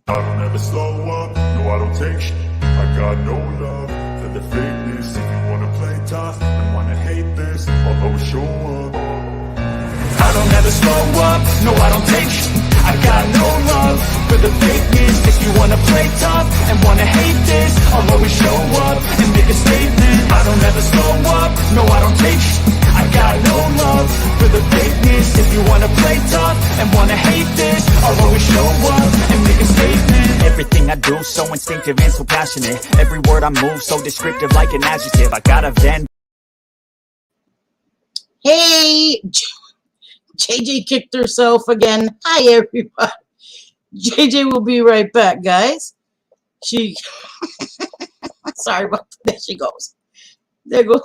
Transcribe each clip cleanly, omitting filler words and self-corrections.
I don't ever slow up, no I don't take shit. I got no love for the fakeness. If you wanna play tough and wanna hate this, I'll always show up. I don't ever slow up, no I don't take shit. I got no love for the fakeness. If you wanna play tough and wanna hate this, I'll always show up and make a statement. I don't ever slow up, no I don't take shit. I got no love for the fakeness. If you wanna play tough and wanna hate this, I'll always show up and make a statement. Everything I do so instinctive and so passionate. Every word I move so descriptive like an adjective. I got a Venn. Hey, JJ kicked herself again. Hi, everybody. JJ will be right back, guys. She, sorry about that. There she goes. There goes.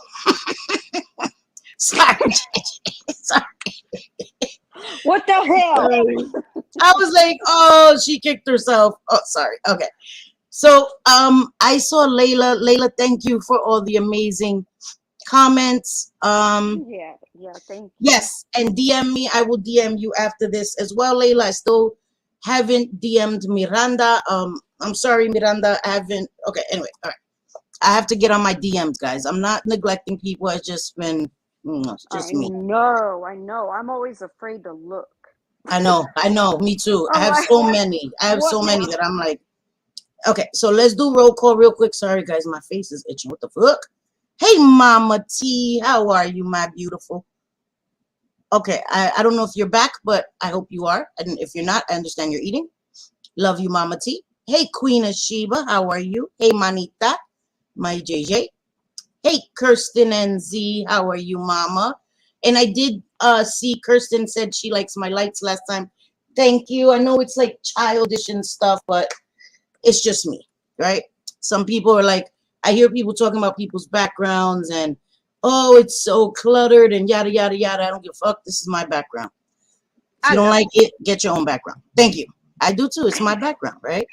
Sorry, JJ. Sorry. What the hell? Sorry. I was like, oh, she kicked herself. Oh, sorry. Okay. So, I saw Layla. Layla, thank you for all the amazing comments. Yeah, thank you. Yes, and DM me. I will DM you after this as well, Layla. I still haven't DM'd Miranda. I'm sorry, Miranda. I haven't. Okay, anyway, all right. I have to get on my DMs, guys. I'm not neglecting people. It's just been, it's just me. I know. I'm always afraid to look. I know. Me too. I I'm have like, so many. I have so what many more? that I'm like, okay. So let's do roll call real quick. Sorry, guys. My face is itching. What the fuck? Hey, Mama T. How are you, my beautiful? Okay, I don't know if you're back, but I hope you are. And if you're not, I understand you're eating. Love you, Mama T. Hey, Queen of Sheba, how are you? Hey, Manita, my JJ. Hey, Kirsten and Z, how are you, Mama? And I did see Kirsten said she likes my lights last time. Thank you. I know it's like childish and stuff, but it's just me, right? Some people are like, I hear people talking about people's backgrounds and, oh, it's so cluttered and yada, yada, yada. I don't give a fuck. This is my background. If you don't like it, get your own background. Thank you. I do too. It's my background, right?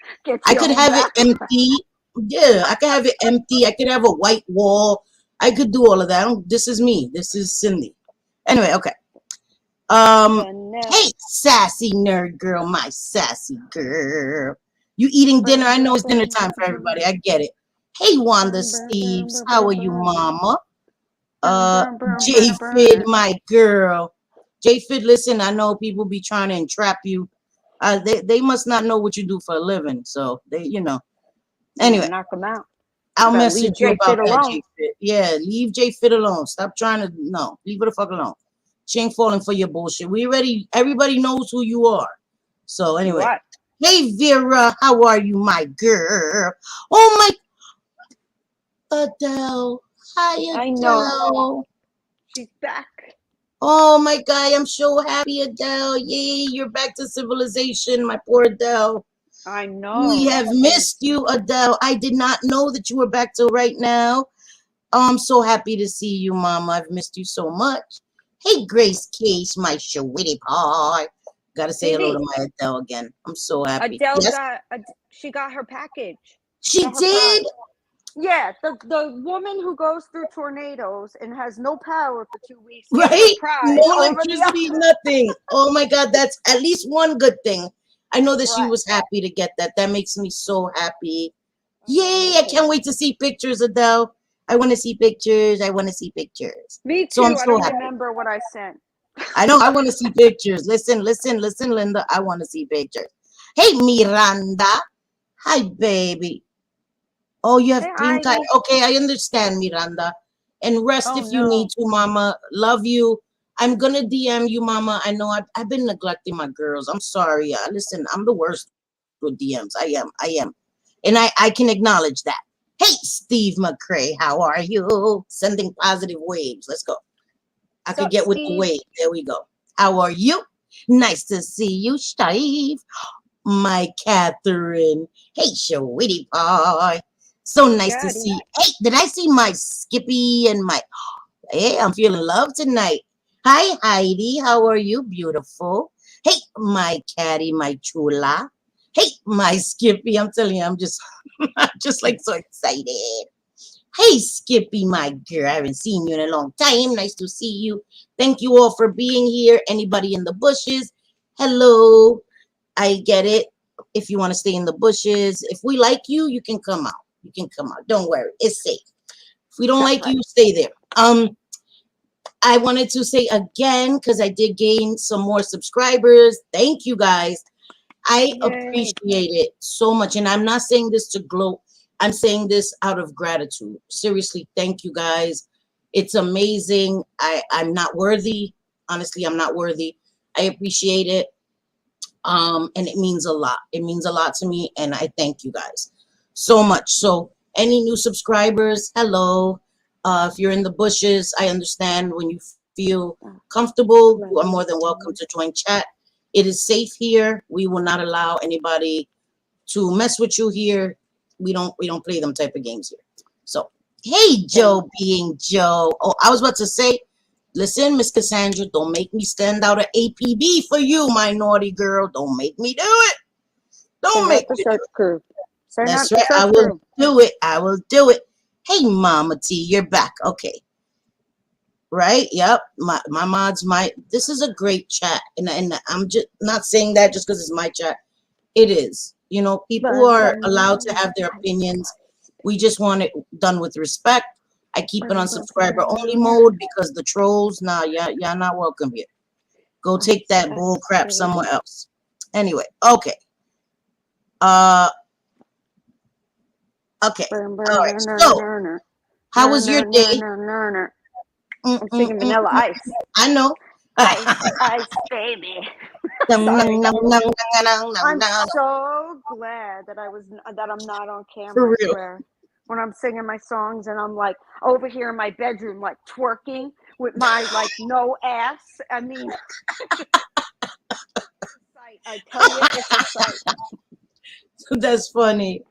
I could have it empty. Yeah, I could have it empty. I could have a white wall. I could do all of that. This is me. This is Cindy. Anyway, okay. Hey, sassy nerd girl, my sassy girl. You eating dinner? I know it's dinner time for everybody. I get it. Hey, Wanda Steves, how are you, Mama? J Fid, my girl. J Fid, listen, I know people be trying to entrap you. They must not know what you do for a living. So they, anyway, knock them out. I'll message you about that, J Fid. Yeah, leave J Fid alone. Stop trying to leave her the fuck alone. She ain't falling for your bullshit. Everybody knows who you are. So anyway. What? Hey Vera, how are you, my girl? Oh my Adele. Hi, Adele. I know. She's back. Oh my God, I'm so happy, Adele. Yay, you're back to civilization, my poor Adele. I know. We have missed you, Adele. I did not know that you were back till right now. Oh, I'm so happy to see you, Mama. I've missed you so much. Hey, Grace Case, my shawitty pie. Gotta say hello to my Adele again. I'm so happy. Adele she got her package. She did? Yeah, the woman who goes through tornadoes and has no power for 2 weeks. Right? No electricity, nothing. Oh my God, that's at least one good thing. I know that she was happy to get that. That makes me so happy. Yay, I can't wait to see pictures, Adele. I want to see pictures. Me too. So I don't remember what I sent. I know. I want to see pictures. Listen, Linda. I want to see pictures. Hey, Miranda. Hi, baby. Oh, you have green card. Okay, I understand, Miranda. And rest if you need to, Mama. Love you. I'm going to DM you, Mama. I know I've been neglecting my girls. I'm sorry. Listen, I'm the worst with DMs. I am. And I can acknowledge that. Hey, Steve McCrae, how are you? Sending positive waves. Let's go. I could get with the wave. There we go. How are you? Nice to see you, Steve. My Catherine. Hey, Shawitty Pie. So nice to see you. Hey, did I see my Skippy and my... Hey, I'm feeling love tonight. Hi, Heidi. How are you? Beautiful. Hey, my Catty, my chula. Hey, my Skippy. I'm telling you, I'm just like so excited. Hey, Skippy, my girl. I haven't seen you in a long time. Nice to see you. Thank you all for being here. Anybody in the bushes? Hello. I get it. If you want to stay in the bushes, if we like you, you can come out. You can come out. Don't worry, it's safe. If we don't like you, stay there. I wanted to say again, because I did gain some more subscribers. Thank you guys. I appreciate it so much. And I'm not saying this to gloat. I'm saying this out of gratitude. Seriously, thank you guys. It's amazing. I'm not worthy. Honestly, I'm not worthy. I appreciate it. And it means a lot. It means a lot to me. And I thank you guys so much. So any new subscribers, hello. If you're in the bushes, I understand. When you feel comfortable, you are more than welcome to join chat. It is safe here. We will not allow anybody to mess with you here. We don't play them type of games here. So, hey, Joe being Joe. Oh, I was about to say, listen, Miss Cassandra, don't make me stand out an APB for you, my naughty girl. Don't make me do it. Don't make me do it. That's right. I will do it. I will do it. Hey, Mama T, you're back. Okay. Right? Yep. My mods, this is a great chat. And I'm just not saying that just because it's my chat. It is. You know, people are allowed to have their opinions. We just want it done with respect. I keep it on subscriber only mode because the trolls, nah, y'all not welcome here. Go take that bull crap somewhere else. Anyway, okay. Okay. All right. So, how was your day? I'm singing Vanilla Ice. I know. Ice, baby. I'm so glad that I'm not on camera. For real. I swear. When I'm singing my songs and I'm like over here in my bedroom, like twerking with my like no ass. I mean, I tell you, it's a sight. That's funny.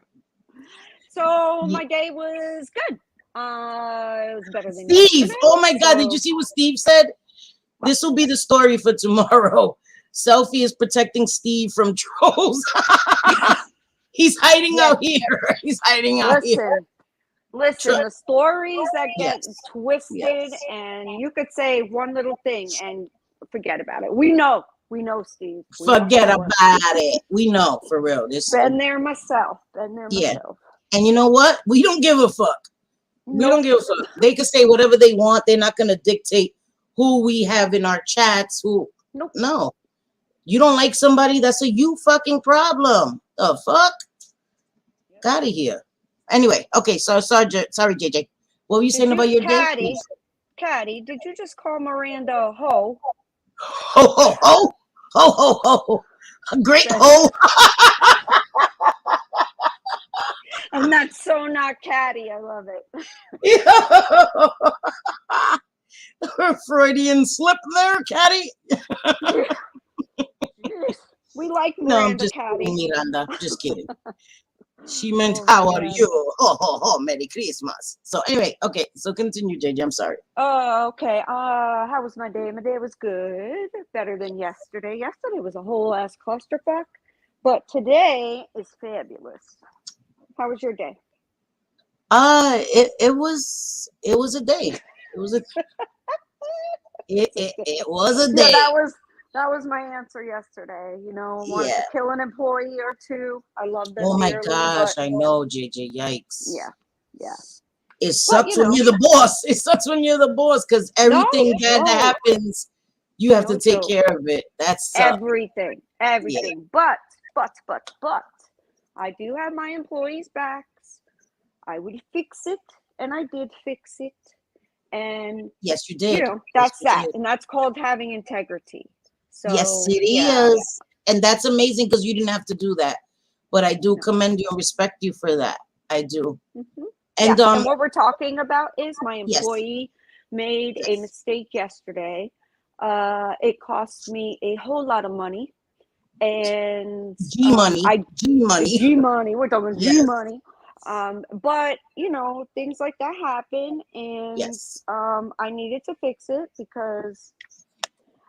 So my day was good. It was better than Steve. yesterday, Oh my God! Did you see what Steve said? This will be the story for tomorrow. Selfie is protecting Steve from trolls. He's hiding out here. He's hiding out here. Listen, the stories that get twisted, and you could say one little thing and forget about it. We know, Steve. Forget about it. We know, for real. Been there myself. And you know what? We don't give a fuck. We don't give a fuck. They can say whatever they want. They're not going to dictate who we have in our chats. No. You don't like somebody, that's a you fucking problem. The fuck? Got out of here. Anyway, okay, so sorry, JJ. What were you saying about your day? Caddy, did you just call Miranda a hoe? Ho, ho, ho. Ho, ho, ho. A great hoe. And that's so not catty. I love it. Freudian slip there, Caddy. We like Miranda. No, I'm just kidding, Miranda. Just kidding. She meant, how are you? Oh, Merry Christmas. So anyway, okay. So continue, JJ. I'm sorry. Oh, okay. How was my day? My day was good. Better than yesterday. Yesterday was a whole ass clusterfuck. But today is fabulous. How was your day? It was a day. It was a it was a day. Yeah, that was my answer yesterday. You know, wanted to kill an employee or two. I love them. Oh my gosh, I know, JJ. Yikes. Yeah. It sucks when you're the boss. It sucks when you're the boss because everything bad that happens, you have to take care of it. That's everything. Yeah. But I do have my employees' backs. I will fix it, and I did fix it. And yes, you did. You know, that's that, and that's called having integrity. So yes, it is, and that's amazing because you didn't have to do that. But I do commend you and respect you for that. I do. Mm-hmm. And what we're talking about is my employee made a mistake yesterday. It cost me a whole lot of money, and G money. We're talking G money. But you know, things like that happen, and I needed to fix it because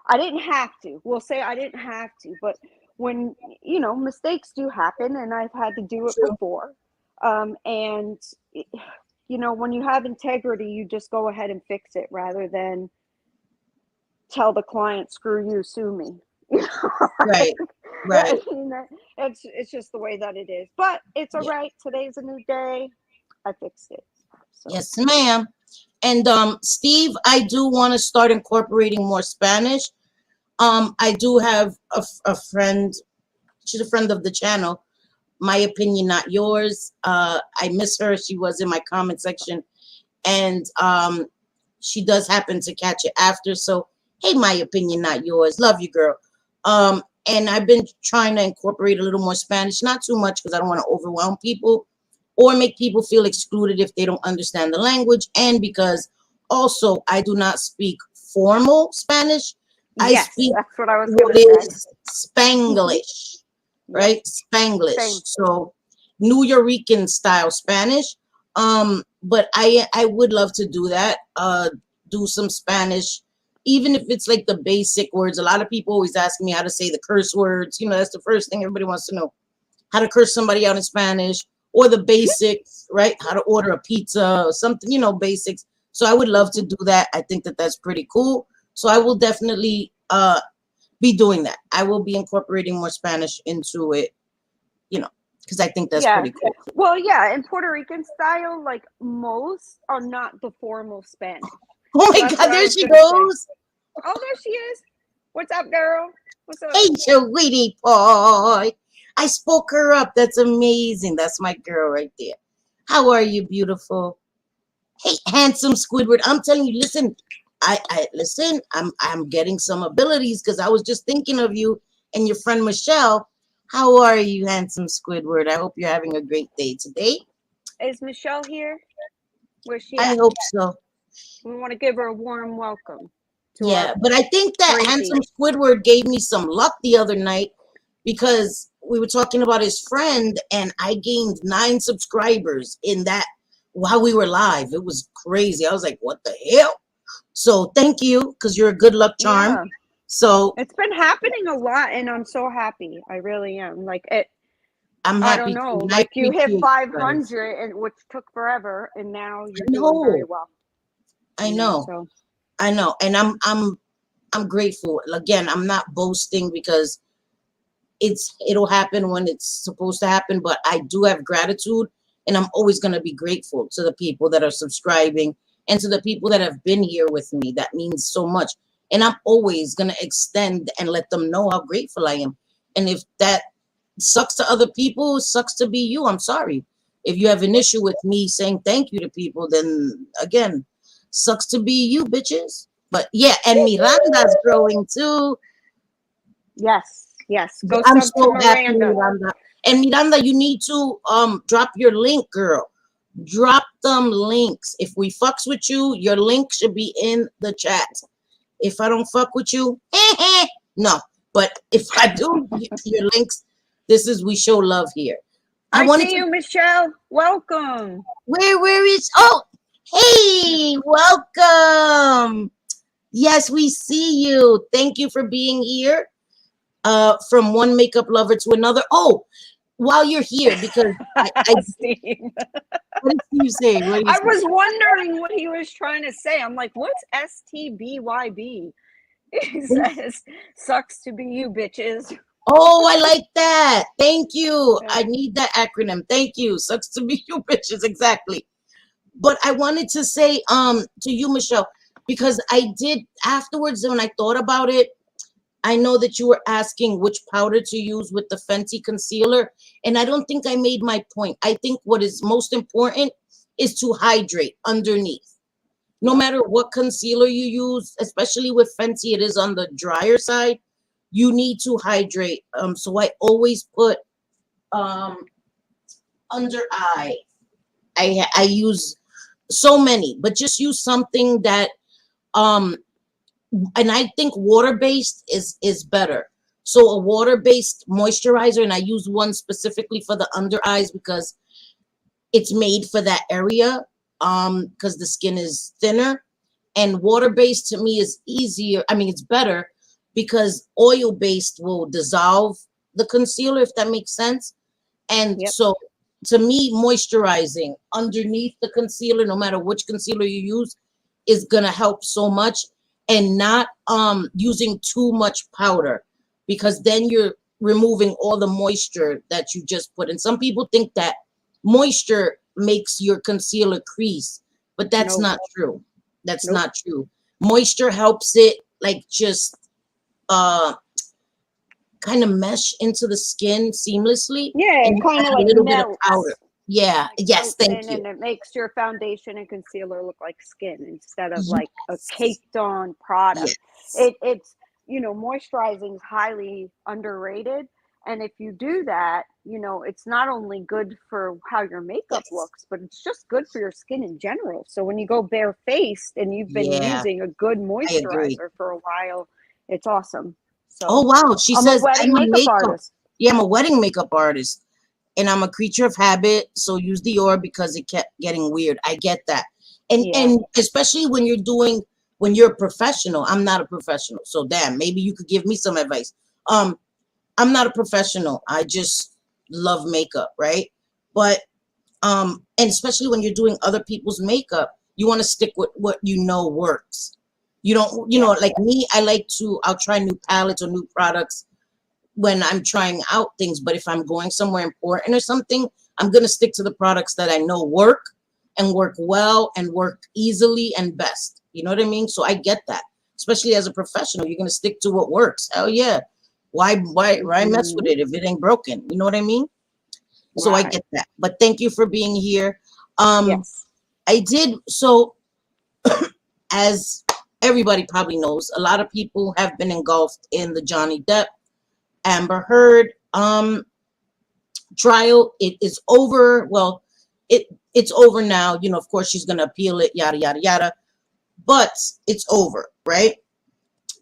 I didn't have to. We'll say I didn't have to, but when you know, mistakes do happen, and I've had to do it before. And you know, when you have integrity, you just go ahead and fix it rather than tell the client, "Screw you, sue me." Right. Right. It's just the way that it is. But it's all Yeah. right. Today's a new day. I fixed it. So Yes, ma'am. And Steve, I do want to start incorporating more Spanish. I do have a friend. She's a friend of the channel. My opinion, not yours. I miss her. She was in my comment section, and she does happen to catch it after. So, hey, my opinion, not yours. Love you, girl. And I've been trying to incorporate a little more Spanish, not too much because I don't want to overwhelm people or make people feel excluded if they don't understand the language, and because also I do not speak formal Spanish. I yes, speak that's what I was what gonna say. is Spanglish, Yep. right? Same. Spanglish. So New Yorican style Spanish. But I would love to do that. Do some Spanish, even if it's like the basic words. A lot of people always ask me how to say the curse words. You know, that's the first thing everybody wants to know. How to curse somebody out in Spanish, or the basics, right? How to order a pizza or something, you know, basics. So I would love to do that. I think that that's pretty cool. So I will definitely be doing that. I will be incorporating more Spanish into it, you know, because I think that's Yeah. pretty cool. Well, yeah, in Puerto Rican style, like most are not the formal Spanish. Oh So my that's God, what I there was she gonna say. goes. Oh, there she is. What's up, girl? What's up? Hey, sweetie boy. I spoke her up. That's amazing. That's my girl right there. How are you, beautiful? Hey, handsome Squidward. I'm telling you, listen. I listen. I'm getting some abilities because I was just thinking of you and your friend Michelle. How are you, handsome Squidward? I hope you're having a great day today. Is Michelle here? Where's she I at? hope so. We want to give her a warm welcome to our Yeah, but I think that breezy. handsome Squidward gave me some luck the other night because we were talking about his friend and I gained 9 subscribers in that while we were live. It was crazy. I was like, what the hell? So thank you because you're a good luck charm. Yeah. So It's been happening a lot, and I'm so happy. I really am. Like it. I'm I don't happy know. too. And I Like you hit appreciate you guys. 500, and which took forever, and now I you're doing very know. well. I know. So I know. And I'm grateful. Again, I'm not boasting because it'll happen when it's supposed to happen, but I do have gratitude and I'm always going to be grateful to the people that are subscribing and to the people that have been here with me. That means so much. And I'm always going to extend and let them know how grateful I am. And if that sucks to other people, sucks to be you. I'm sorry. If you have an issue with me saying thank you to people, then again, sucks to be you, bitches. But yeah, and Miranda's growing too. yes. Go I'm sub to so happy, Miranda. Miranda. And Miranda, you need to drop your link, girl. Drop them links. If we fucks with you, your link should be in the chat. If I don't fuck with you, no. But if I do, your links. This is we show love here. I I wanted see to. you, Michelle. Welcome. Where is? Oh, hey, welcome. Yes, we see you. Thank you for being here. From one makeup lover to another. Oh, while you're here, because Steve. what did you say? What did you I say? was wondering what he was trying to say. I'm like, what's STBYB? He says, sucks to be you, bitches. Oh, I like that. Thank you. Yeah. I need that acronym. Thank you. Sucks to be you, bitches. Exactly. But I wanted to say to you, Michelle, because I did afterwards when I thought about it. I know that you were asking which powder to use with the Fenty concealer, and I don't think I made my point. I think what is most important is to hydrate underneath. No Yep. matter what concealer you use, especially with Fenty, it is on the drier side. You need to hydrate. So I always put um under eye. I use so many, but just use something that um and I think water-based is better. So a water-based moisturizer, and I use one specifically for the under eyes because it's made for that area. Because the skin is thinner, and water-based to me is easier. I mean, it's better because oil-based will dissolve the concealer, if that makes sense. And Yep. so to me, moisturizing underneath the concealer, no matter which concealer you use, is gonna help so much. And not using too much powder because then removing all the moisture that you just put in. Some people think that moisture makes your concealer crease, but that's Nope. not true. That's Nope. not true. Moisture helps it like just uh kind of mesh into the skin seamlessly, Yeah, and it you kind add of a like little bit of powder. melts. Yeah, Like yes, melts thank in, you. and it makes your foundation and concealer look like skin instead of like a Yes, caked on product. yes, It's moisturizing is highly underrated. And if you do that, it's not only good for how your makeup yes. looks, but it's just good for your skin in general. So when you go barefaced and you've been Yeah, using a good I agree. moisturizer for a while, it's awesome. Oh So wow, she I'm a says I'm wedding a makeup makeup. artist. Yeah, I'm a wedding makeup artist, and I'm a creature of habit. So use Dior because it kept getting weird. I get that, Yeah. and especially when you're a professional. I'm not a professional, so damn, maybe you could give me some advice. I'm not a professional. I just love makeup, right? But and especially when you're doing other people's makeup, you want to stick with what you know works. You don't, Yeah. like me, I'll try new palettes or new products when I'm trying out things. But if I'm going somewhere important or something, I'm going to stick to the products that I know work and work well and work easily and best. You know what I mean? So I get that. Especially as a professional, you're going to stick to what works. Hell yeah. Why mess with Hmm. it if it ain't broken? You know what I mean? So I Right. get that. But thank you for being here. Um, Yes. I did so as everybody probably knows, a lot of people have been engulfed in the Johnny Depp Amber Heard trial. It is over. Well, it's over now. Of course she's gonna appeal it, yada yada yada. But it's over, right?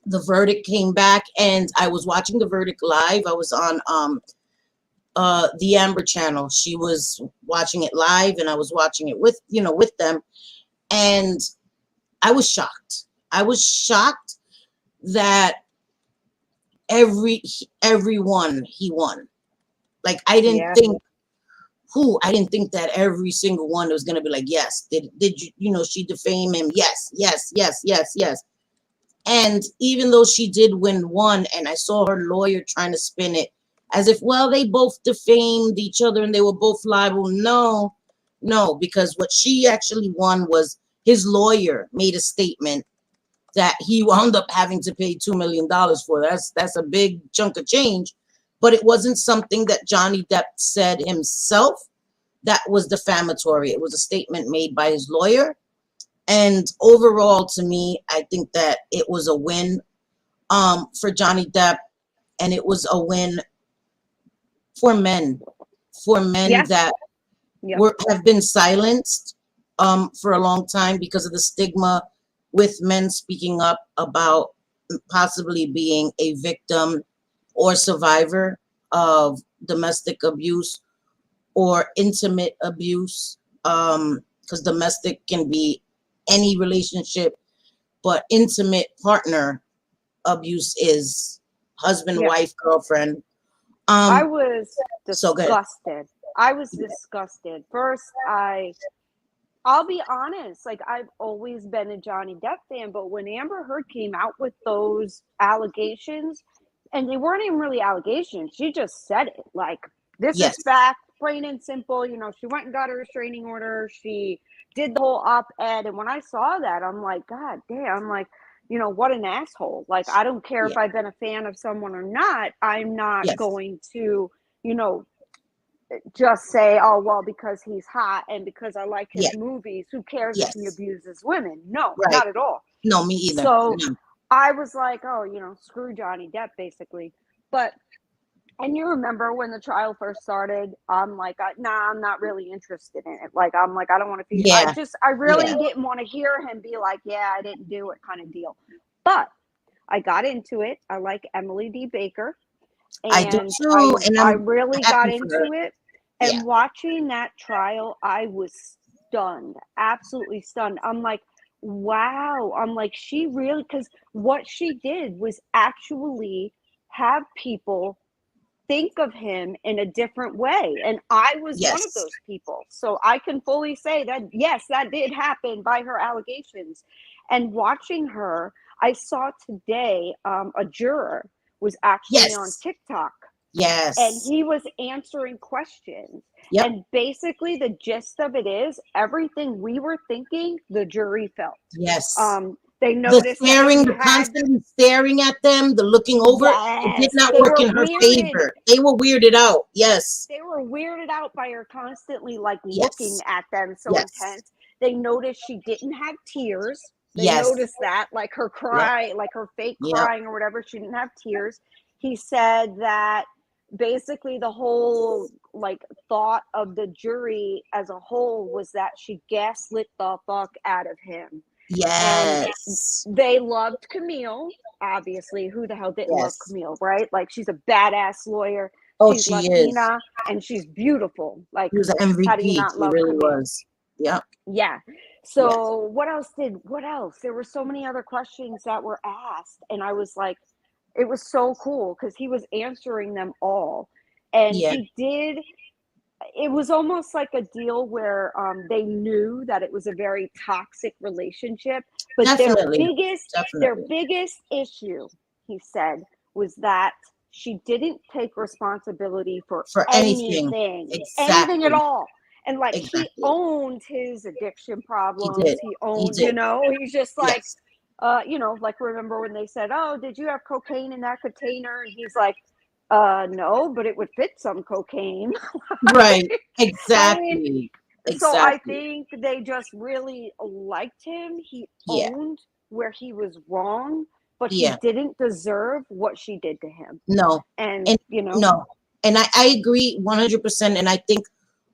The verdict came back, and I was watching the verdict live. I was on the Amber channel. She was watching it live, and I was watching it with them, and I was shocked. I was shocked that everyone he won. Like Yeah. I didn't think that every single one was gonna be like, yes, did she defame him? Yes, yes, yes, yes, yes. And even though she did win one, and I saw her lawyer trying to spin it as if, well, they both defamed each other and they were both liable. No, no, because what she actually won was his lawyer made a statement that he wound up having to pay $2 million for. That's a big chunk of change, but it wasn't something that Johnny Depp said himself that was defamatory. It was a statement made by his lawyer. And overall, to me, I think that it was a win for Johnny Depp, and it was a win for men, Yeah. that Yep. have been silenced for a long time because of the stigma with men speaking up about possibly being a victim or survivor of domestic abuse or intimate abuse. Because domestic can be any relationship, but intimate partner abuse is husband, Yeah. wife, girlfriend. I Um, was so good. disgusted. I was disgusted. First, I'll be honest, like I've always been a Johnny Depp fan, but when Amber Heard came out with those allegations, and they weren't even really allegations, she just said it. Like, this is Yes, fact, plain and simple. She went and got a restraining order. She did the whole op-ed. And when I saw that, I'm like, God damn, I'm like, what an asshole. Like, I don't care yeah, if I've been a fan of someone or not. I'm not yes, going to, you know, just say, oh, well, because he's hot and because I like his yeah, movies, who cares if he yes, abuses women? No, right. not at all. No, me either. So No. I was like, oh, screw Johnny Depp, basically. But, and you remember when the trial first started, I'm like, nah, I'm not really interested in it. Like, I'm like, I don't want to be, Yeah, I yeah. really didn't want to hear him be like, yeah, I didn't do it kind of deal. But I got into it. I like Emily D. Baker, I do and I too, and I I'm really got happy for her. into it. Yeah. And watching that trial, I was stunned, absolutely stunned. I'm like, wow. I'm like, she really, because what she did was actually have people think of him in a different way. And I was one of Yes. those people. So I can fully say that, yes, that did happen by her allegations. And watching her, I saw today a juror was actually on Yes. TikTok. and Yes. he was answering questions. Yep. And basically, the gist of it is everything we were thinking, the jury felt. Yes. They The noticed that staring, she the had, constantly staring at them, the looking over, it did yes, not they work were in her weirded. favor. They were weirded out. Yes. They were weirded out by her constantly like looking Yes. at them so Yes. intense. They noticed she didn't have tears. They Yes. noticed that, like her Yep. cry, like her fake Yep. crying or whatever, she didn't have tears. He said that basically the whole like thought of the jury as a whole was that she gaslit the fuck out of him. And Yes. they loved Camille. Obviously, who the hell didn't love Yes. Camille, right? Like, she's a badass lawyer. Oh, She's she is. Latina and she's beautiful. Like, She was an how do you MVP. not She love really Camille? was. Yep. Yeah. Yes. So what else? There were so many other questions that were asked. And I was like, it was so cool because he was answering them all. And Yeah. he did, it was almost like a deal where they knew that it was a very toxic relationship, but Definitely. their Definitely. biggest issue, he said, was that she didn't take responsibility for For anything. anything at Exactly. all. And like he Exactly. owned his addiction He problems. did. He He owned, did. he's just like, Yes. like remember when they said, "Oh, did you have cocaine in that container?" And he's like, no, but it would fit some cocaine." Right. I mean, Exactly. so I Exactly. think they just really liked him. He Yeah. owned where he was wrong, but he Yeah. didn't deserve what she did to him. No. And, And no. And I agree 100%. And I think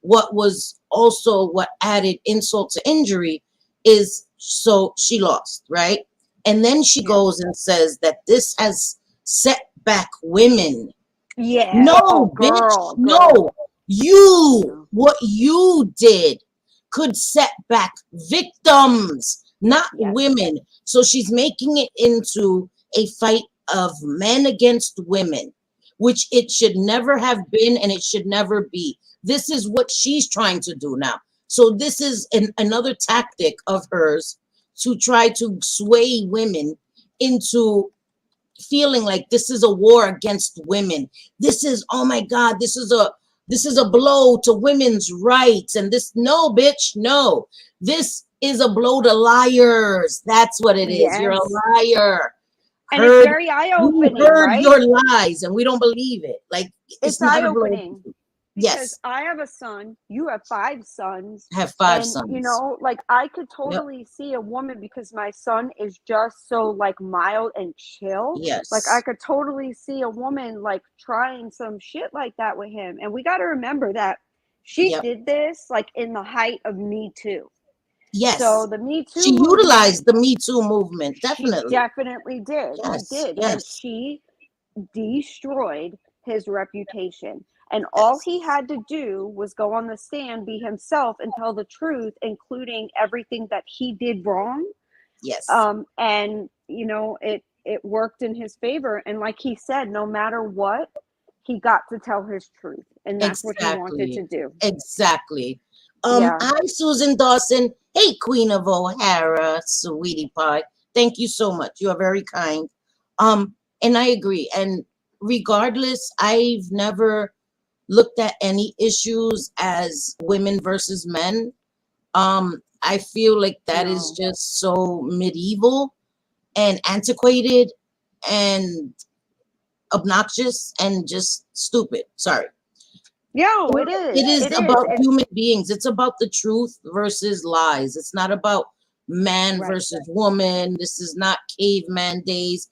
what was also what added insult to injury is so she lost, right? And then she yeah. goes and says that this has set back women. Yeah. Oh, No, bitch. girl. No. No. What you did could set back victims, not Yes. women. So she's making it into a fight of men against women, which it should never have been and it should never be. This is what she's trying to do now. So this is another tactic of hers to try to sway women into feeling like this is a war against women. This is, oh my God, this is a blow to women's rights. And this, no, bitch, no. This is a blow to liars. That's what it is. You're Yes. a liar. And it's very eye-opening, We heard right? your lies and we don't believe it. Like, it's not a blow. eye-opening. Because Yes. I have a son, you have 5 sons. I have 5 And, sons. like I could totally see a woman because my son is just so like mild and chill. Yes. Like I could totally see a woman like trying some shit like that with him. And we got to remember that she Yep. did this like in the height of Me Too. Yes. So the Me Too She movement, utilized the Me Too movement. Definitely. She definitely did. Yes. She did. Yes. And she destroyed his reputation. And all he had to do was go on the stand, be himself, and tell the truth, including everything that he did wrong. Yes. And it worked in his favor. And like he said, no matter what, he got to tell his truth, and that's what he wanted to do. Exactly. Yeah. Hi, Susan Dawson. Hey, Queen of O'Hara, sweetie pie. Thank you so much. You are very kind. And I agree. And regardless, I've never looked at any issues as women versus men. I feel like that is No. just so medieval and antiquated and obnoxious and just stupid. Sorry. Yeah, it is. It is It is. about human beings. It's about the truth versus lies. It's not about man Right. versus woman. This is not caveman days.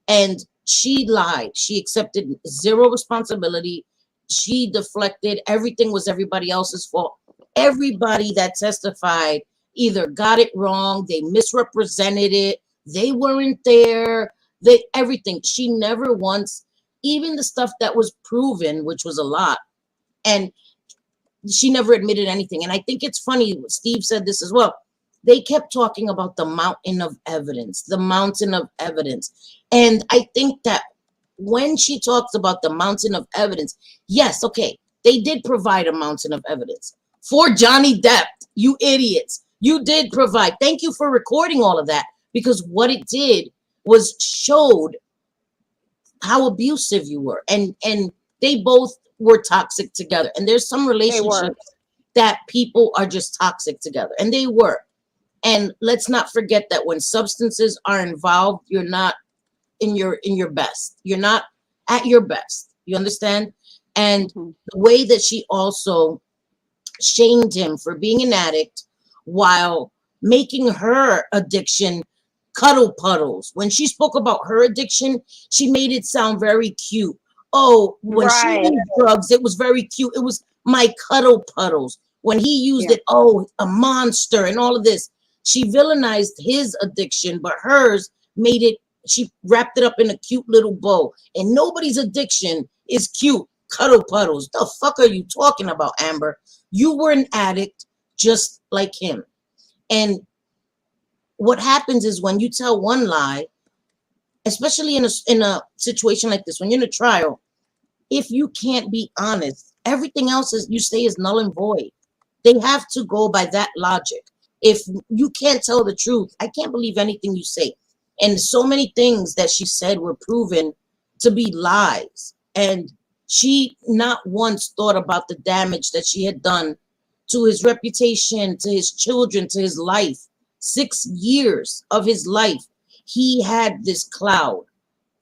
And she lied. She accepted zero responsibility. She deflected. Everything was everybody else's fault. Everybody that testified either got it wrong, they misrepresented it, they weren't there, everything. She never once, even the stuff that was proven, which was a lot, and she never admitted anything. And I think it's funny, Steve said this as well. They kept talking about the mountain of evidence, the mountain of evidence. And I think that when she talks about the mountain of evidence, yes, okay, they did provide a mountain of evidence for Johnny Depp. You idiots. You did provide. Thank you for recording all of that, because what it did was showed how abusive you were. And they both were toxic together. And there's some They were. relationships that people are just toxic together, and they were. And let's not forget that when substances are involved, you're not in your best. You're not at your best. You understand? And Mhm. the way that she also shamed him for being an addict while making her addiction cuddle puddles. When she spoke about her addiction, she made it sound very cute. Oh, when she Right. used drugs, it was very cute. It was my cuddle puddles. When he used Yeah. it, oh, a monster and all of this. She villainized his addiction, but hers made it, she wrapped it up in a cute little bow. And nobody's addiction is cute. Cuddle puddles. The fuck are you talking about, Amber? You were an addict just like him. And what happens is when you tell one lie, especially in a situation like this, when you're in a trial, if you can't be honest, everything else is you say is null and void. They have to go by that logic. If you can't tell the truth, I can't believe anything you say. And so many things that she said were proven to be lies. And she not once thought about the damage that she had done to his reputation, to his children, to his life. 6 years of his life, he had this cloud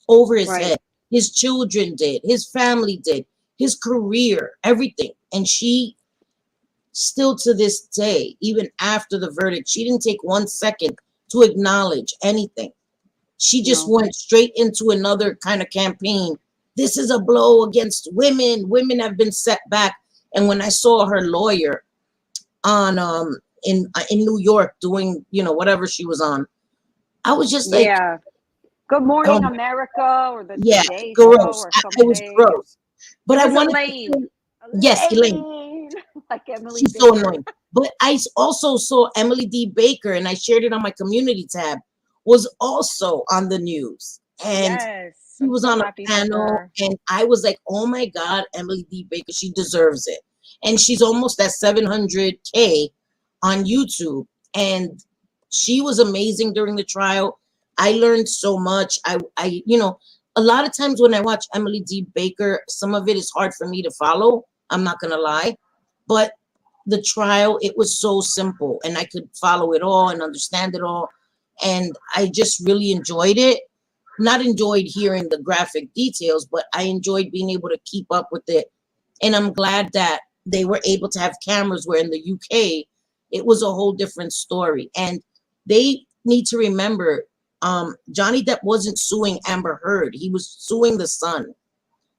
over his Right. head. His children did, his family did, his career, everything. And she still to this day, even after the verdict, she didn't take 1 second to acknowledge anything. She just No. went straight into another kind of campaign. This is a blow against women. Women have been set back. And when I saw her lawyer on in New York doing, whatever she was on, I was just like, Yeah. Good oh Morning my, America or the yeah, Today Show gross. or It was something. gross. But It I was wanted to Elaine. say, yes, Elaine. Elaine. Like Emily She's so Baker. annoying. But I also saw Emily D. Baker, and I shared it on my community tab, was also on the news. And Yes. she I'm was so on a happy for panel, her. and I was like, oh my God, Emily D. Baker, she deserves it. And she's almost at 700K on YouTube. And she was amazing during the trial. I learned so much. A lot of times when I watch Emily D. Baker, some of it is hard for me to follow. I'm not going to lie. But the trial, it was so simple and I could follow it all and understand it all. And I just really enjoyed it. Not enjoyed hearing the graphic details, but I enjoyed being able to keep up with it. And I'm glad that they were able to have cameras where in the UK, it was a whole different story. And they need to remember Johnny Depp wasn't suing Amber Heard. He was suing The Sun.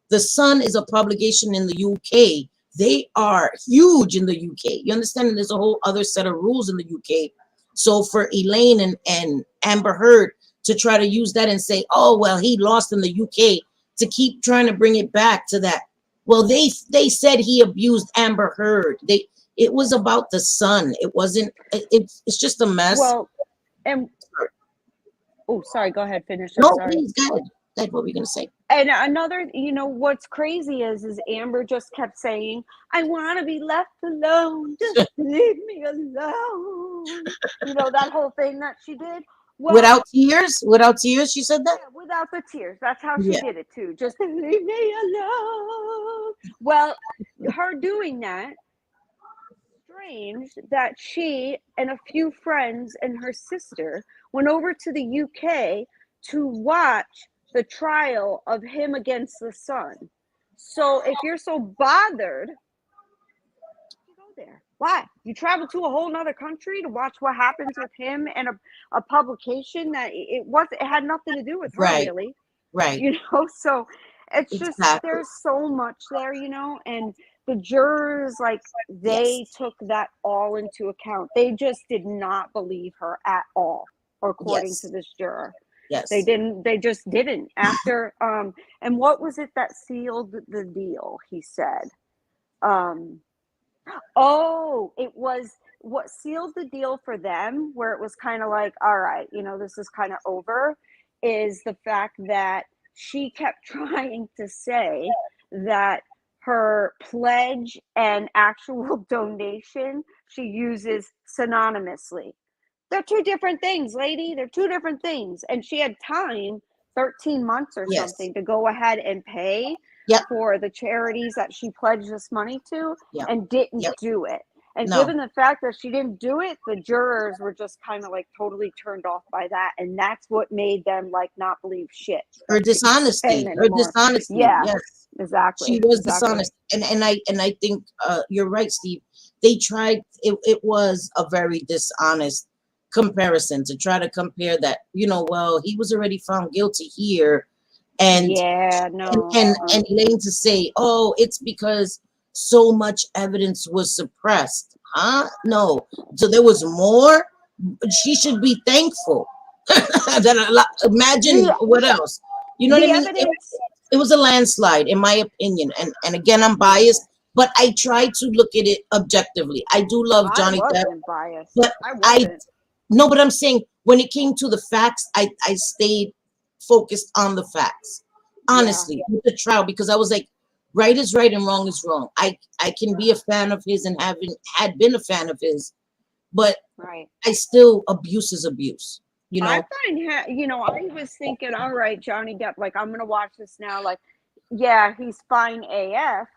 The Sun is a publication in the UK. They are huge in the UK. You understand? And there's a whole other set of rules in the UK. So for Elaine and Amber Heard to try to use that and say, oh, well, he lost in the UK, to keep trying to bring it back to that. Well, they said he abused Amber Heard. It was about the Sun. It wasn't, it's just a mess. Well, and oh, sorry, go ahead, finish. I'm No, sorry. please, go ahead. That's what we're going to say. And another, what's crazy is Amber just kept saying, I want to be left alone. Just leave me alone. That whole thing that she did. Well, Without tears, she said that? yeah, without the tears. That's how she Yeah. did it too. Just leave me alone. Well, her doing that, strange that she and a few friends and her sister went over to the UK to watch the trial of him against the Sun. So if you're so bothered, you go there. Why? You travel to a whole nother country to watch what happens with him and a publication that it had nothing to do with her, Right. really. Right. So it's just Exactly. there's so much there, and the jurors, like, they Yes. took that all into account. They just did not believe her at all, according Yes. to this juror. Yes. They just didn't. After and what was it that sealed the deal, he said? It was what sealed the deal for them, where it was kind of like, all right, this is kind of over, is the fact that she kept trying to say that her pledge and actual donation she uses synonymously. They're two different things, lady. They're two different things. And she had time, 13 months or Yes. something, to go ahead and pay. Yep. for the charities that she pledged this money to, Yep. and didn't Yep. do it. And No. given the fact that she didn't do it, the jurors were just kind of like totally turned off by that. And that's what made them like not believe shit. Her dishonesty. Her dishonesty. Yeah, Yes. exactly. She was Exactly. dishonest. And I think you're right, Steve. They tried, it was a very dishonest comparison to try to compare that, you know, well, he was already found guilty here. And Yeah, no. and Elaine to say, oh, it's because so much evidence was suppressed. Huh? No. So there was more. She should be thankful. Imagine what else. You know what I mean? Evidence. It was a landslide, in my opinion. And again, I'm biased, but I try to look at it objectively. I do love Johnny Depp, biased. but no, but I'm saying when it came to the facts, I stayed focused on the facts. Honestly, with the trial, because I was like, right is right and wrong is wrong. I can be a fan of his and had been a fan of his, but I still, abuse is abuse. You know, I find, you know, I was thinking, all right, Johnny Depp, like, I'm gonna watch this now. Like, yeah, he's fine AF,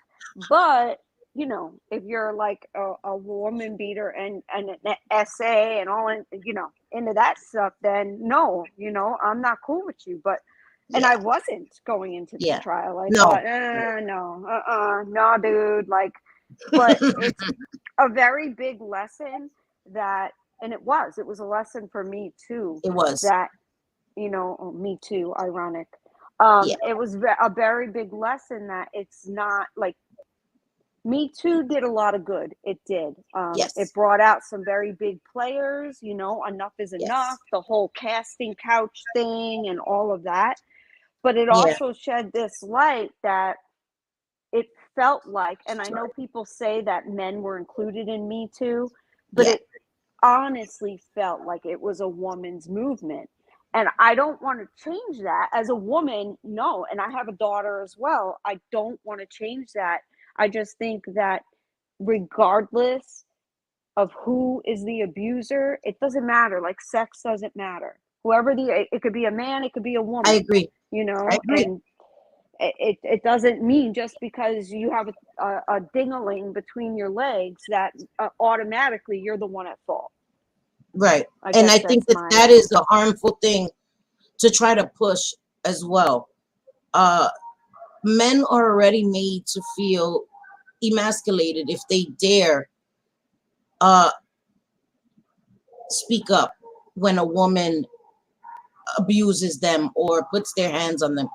but you know, if you're like a woman beater and an essay and all, you know, into that stuff, then no, you know, I'm not cool with you. But and I wasn't going into this trial. I thought, no, dude. Like, but it's a very big lesson that, and it was a lesson for me too. It was that, you know, me too. Ironic. It was a very big lesson that it's not like Me Too did a lot of good. It did. It brought out some very big players. You know, enough is enough. The whole casting couch thing and all of that. But it also shed this light that it felt like, and I know people say that men were included in Me Too, but it honestly felt like it was a woman's movement. And I don't want to change that as a woman. No. And I have a daughter as well. I don't want to change that. I just think that regardless of who is the abuser, it doesn't matter. Like, sex doesn't matter. Whoever it could be a man, it could be a woman. I agree. You know, I agree. And it doesn't mean just because you have a ding-a-ling between your legs that automatically you're the one at fault. Right. And I think that is a harmful thing to try to push as well. Men are already made to feel emasculated if they dare speak up when a woman abuses them or puts their hands on them.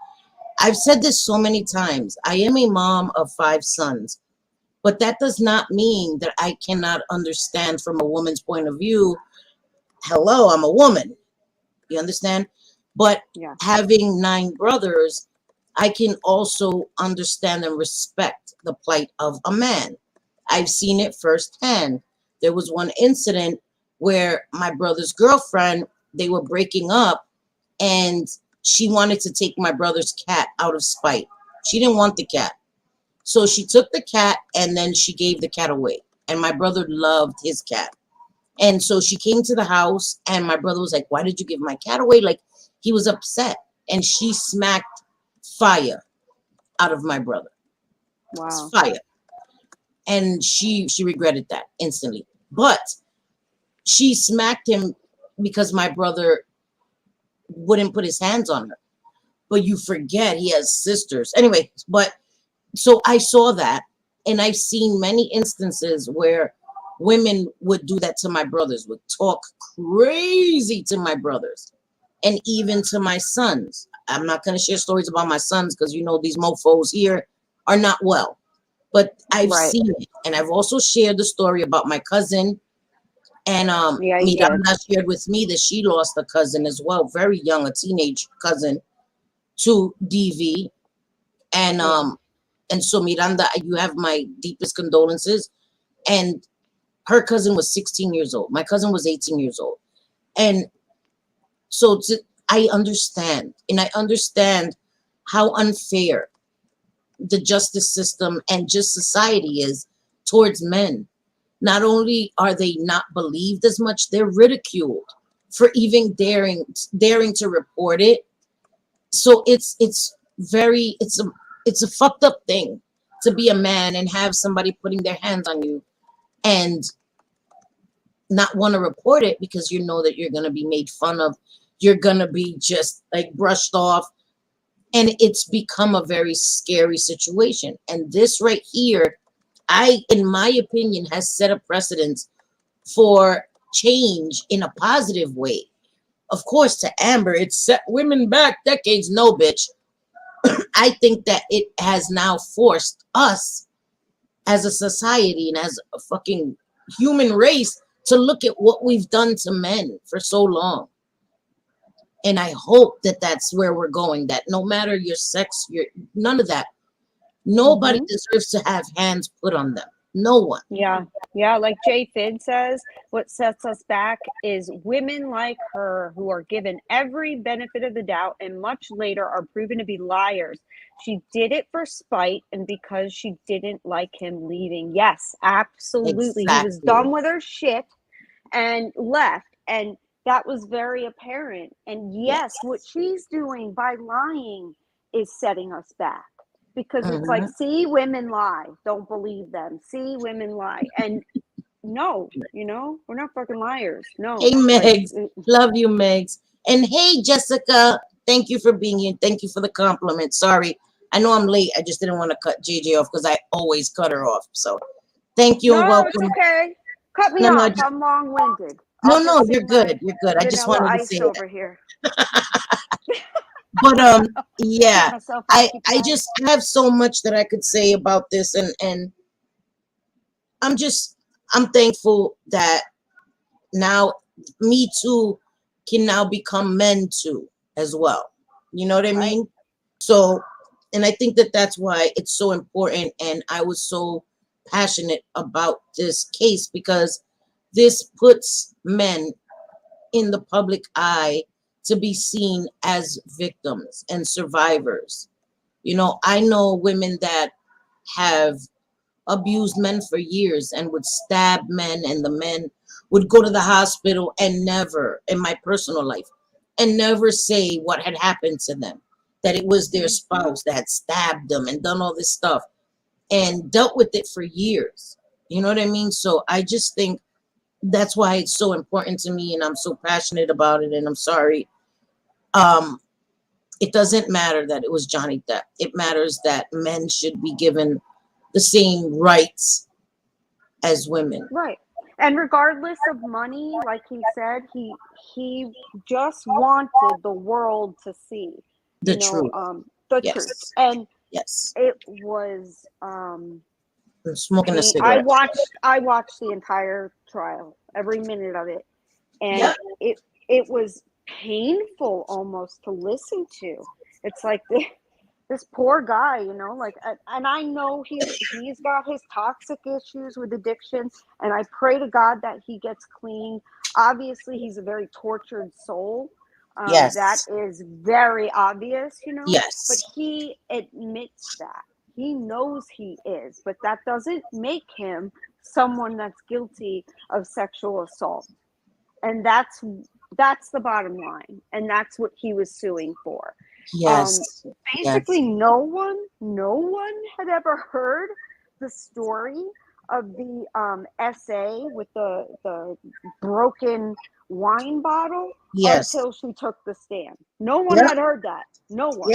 I've said this so many times. I am a mom of 5 sons, but that does not mean that I cannot understand from a woman's point of view. Hello, I'm a woman. You understand? But having 9 brothers, I can also understand and respect the plight of a man. I've seen it firsthand. There was one incident where my brother's girlfriend, they were breaking up, and she wanted to take my brother's cat out of spite. She didn't want the cat. So she took the cat and then she gave the cat away. And my brother loved his cat. And so she came to the house and my brother was like, why did you give my cat away? Like, he was upset. And she smacked fire out of my brother. Wow. Fire. And she regretted that instantly. But she smacked him because my brother wouldn't put his hands on her. But you forget he has sisters. Anyway, but so I saw that, and I've seen many instances where women would do that to my brothers, would talk crazy to my brothers, and even to my sons. I'm not going to share stories about my sons because, you know, these mofos here are not well. But I've seen it, and I've also shared the story about my cousin. And Miranda shared with me that she lost a cousin as well, very young, a teenage cousin, to DV. And so Miranda, you have my deepest condolences. And her cousin was 16 years old. My cousin was 18 years old. And so I understand. And I understand how unfair the justice system and just society is towards men. Not only are they not believed as much, they're ridiculed for even daring to report it. So it's it's a fucked up thing to be a man and have somebody putting their hands on you and not want to report it because you know that you're going to be made fun of. You're going to be just like brushed off. And it's become a very scary situation. And this right here, in my opinion, has set a precedence for change in a positive way. Of course, to Amber, it set women back decades. No, bitch. I think that it has now forced us as a society and as a fucking human race to look at what we've done to men for so long. And I hope that that's where we're going, that no matter your sex, none of that, nobody deserves to have hands put on them. No one. Yeah. Yeah. Like Jay Fid says, what sets us back is women like her who are given every benefit of the doubt and much later are proven to be liars. She did it for spite and because she didn't like him leaving. Yes, absolutely. Exactly. He was done with her shit and left. And that was very apparent. And yes, what she's doing by lying is setting us back. Because it's like, see, women lie. Don't believe them. See, women lie. And no, we're not fucking liars. No. Hey, Megs. Love you, Megs. And hey, Jessica, thank you for being here. Thank you for the compliment. Sorry. I know I'm late. I just didn't want to cut JJ off because I always cut her off. So thank you and welcome. It's okay. Cut me off. I'm long-winded. No, you're good. You're good. I just wanted to say over here. But yeah, I just have so much that I could say about this, and I'm thankful that now Me Too can now become Men Too as well. You know what I mean? So, and I think that that's why it's so important, and I was so passionate about this case because this puts men in the public eye to be seen as victims and survivors. You know, I know women that have abused men for years and would stab men, and the men would go to the hospital and never, in my personal life, and never say what had happened to them, that it was their spouse that had stabbed them and done all this stuff and dealt with it for years. You know what I mean? So I just think that's why it's so important to me, and I'm so passionate about it, and I'm sorry. It doesn't matter that it was Johnny Depp. It matters that men should be given the same rights as women. Right. And regardless of money, like he said, he just wanted the world to see the truth. The truth. And it was I'm smoking a cigarette. I watched the entire trial, every minute of it. And it was painful almost to listen to. It's like this poor guy, and I know he's got his toxic issues with addiction, and I pray to God that he gets clean. Obviously, he's a very tortured soul. That is very obvious, but he admits that. He knows he is, but that doesn't make him someone that's guilty of sexual assault. And that's the bottom line. And that's what he was suing for. Basically, no one had ever heard the story of the essay with the broken wine bottle until she took the stand. No one had heard that. No one.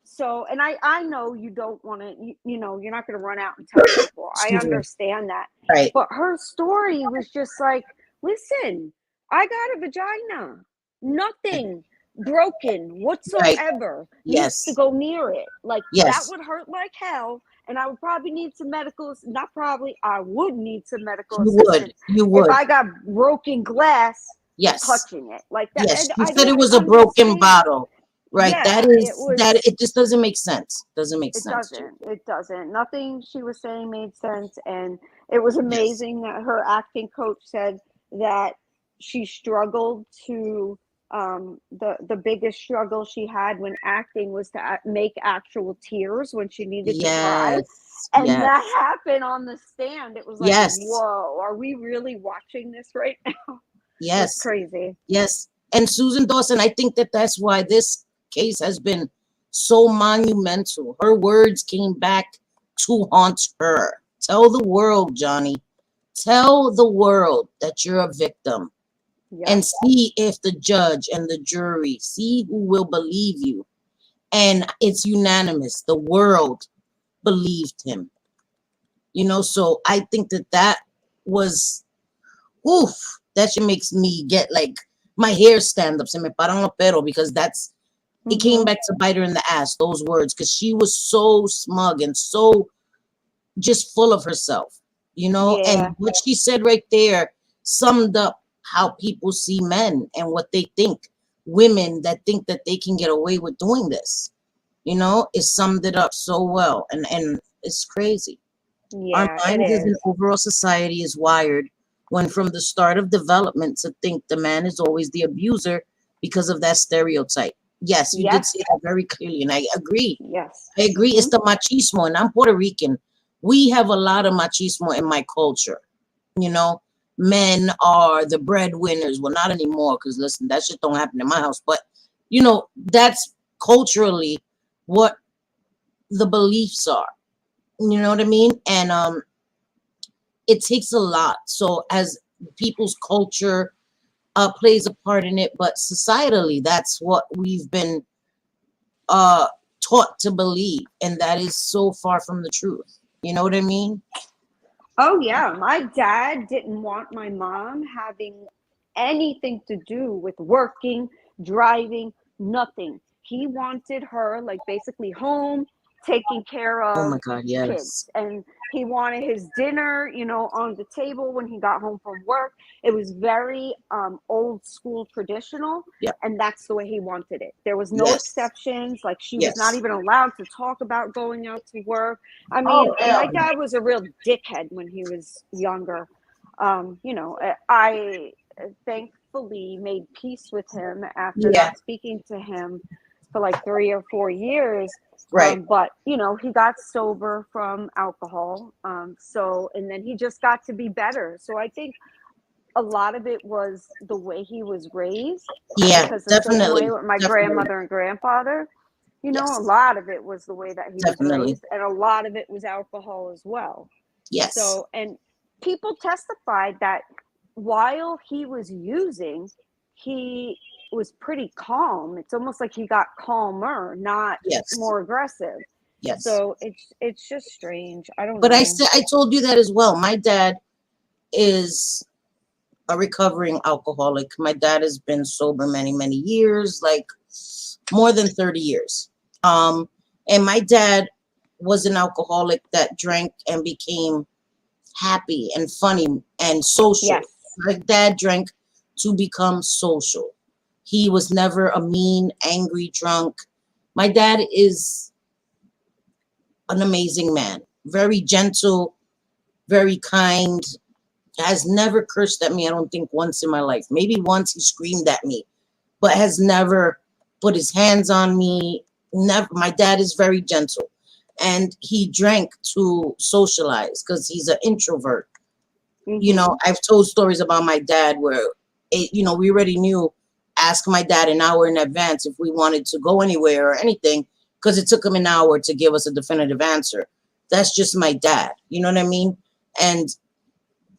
So, and I know you don't want to, you're not going to run out and tell people. I understand that. Right. But her story was just like, listen, I got a vagina. Nothing broken whatsoever needs to go near it. Like, that would hurt like hell. And I would probably need some medical, not probably, I would need some medical assistance. You would. If I got broken glass touching it. Like that. Yes, you said it was a broken bottle. Right. Yeah, it just doesn't make sense. It doesn't. Nothing she was saying made sense. And it was amazing that her acting coach said that she struggled to the biggest struggle she had when acting was to make actual tears when she needed to cry. And that happened on the stand. It was like, whoa, are we really watching this right now? Yes. It's crazy. Yes. And Susan Dawson, I think that that's why this case has been so monumental. Her words came back to haunt her. Tell the world, Johnny. Tell the world that you're a victim, Yep. and see if the judge and the jury, see who will believe you. And it's unanimous. The world believed him. So I think that was, oof, that should makes me get like my hair stand up. Se me paran los pelos, because it came back to bite her in the ass, those words, because she was so smug and so just full of herself, Yeah. and what she said right there summed up how people see men and what they think. Women that think that they can get away with doing this, it summed it up so well. And it's crazy. Our Yeah, it minds as an is. overall society is wired when from the start of development to think the man is always the abuser because of that stereotype. Yes, you did Yes. say that very clearly, and I agree. Yes. I agree. It's the machismo, and I'm Puerto Rican. We have a lot of machismo in my culture. You know, Men are the breadwinners. Well, not anymore, because listen, that shit don't happen in my house. But that's culturally what the beliefs are. You know what I mean? And it takes a lot. So as people's culture plays a part in it, but societally, that's what we've been uh taught to believe, and that is so far from the truth. You know what I mean? Oh yeah, my dad didn't want my mom having anything to do with working, driving, nothing. He wanted her like basically home, taking care Oh my of God, kids. yes. And he wanted his dinner, on the table when he got home from work. It was very old school traditional, Yeah. and that's the way he wanted it. There was no Yes. exceptions. Like she was not Yes. even allowed to talk about going out to work. I Oh mean, my hell no. dad was a real dickhead when he was younger. I thankfully made peace with him after Yeah. not speaking to him for like 3 or 4 years. Right. But he got sober from alcohol. And then he just got to be better. So I think a lot of it was the way he was raised, Yeah. because the same way Definitely. with my Definitely. grandmother and grandfather, a Yes. lot of it was the way that he was Definitely. raised, and a lot of it was alcohol as well. Yes. So, and people testified that while he was using, he was pretty calm. It's almost like he got calmer, not Yes. more aggressive. Yes. So it's just strange. I don't But I know. said I told you that as well. My dad is a recovering alcoholic. My dad has been sober many, many years, like more than 30 years. And my dad was an alcoholic that drank and became happy and funny and social. Yes. My dad drank to become social. He was never a mean, angry drunk. My dad is an amazing man, very gentle, very kind, has never cursed at me, I don't think, once in my life. Maybe once he screamed at me, but has never put his hands on me. Never. My dad is very gentle, and he drank to socialize because he's an introvert. Mhm. I've told stories about my dad where we already knew, ask my dad an hour in advance if we wanted to go anywhere or anything, because it took him an hour to give us a definitive answer. That's just my dad. You know what I mean? And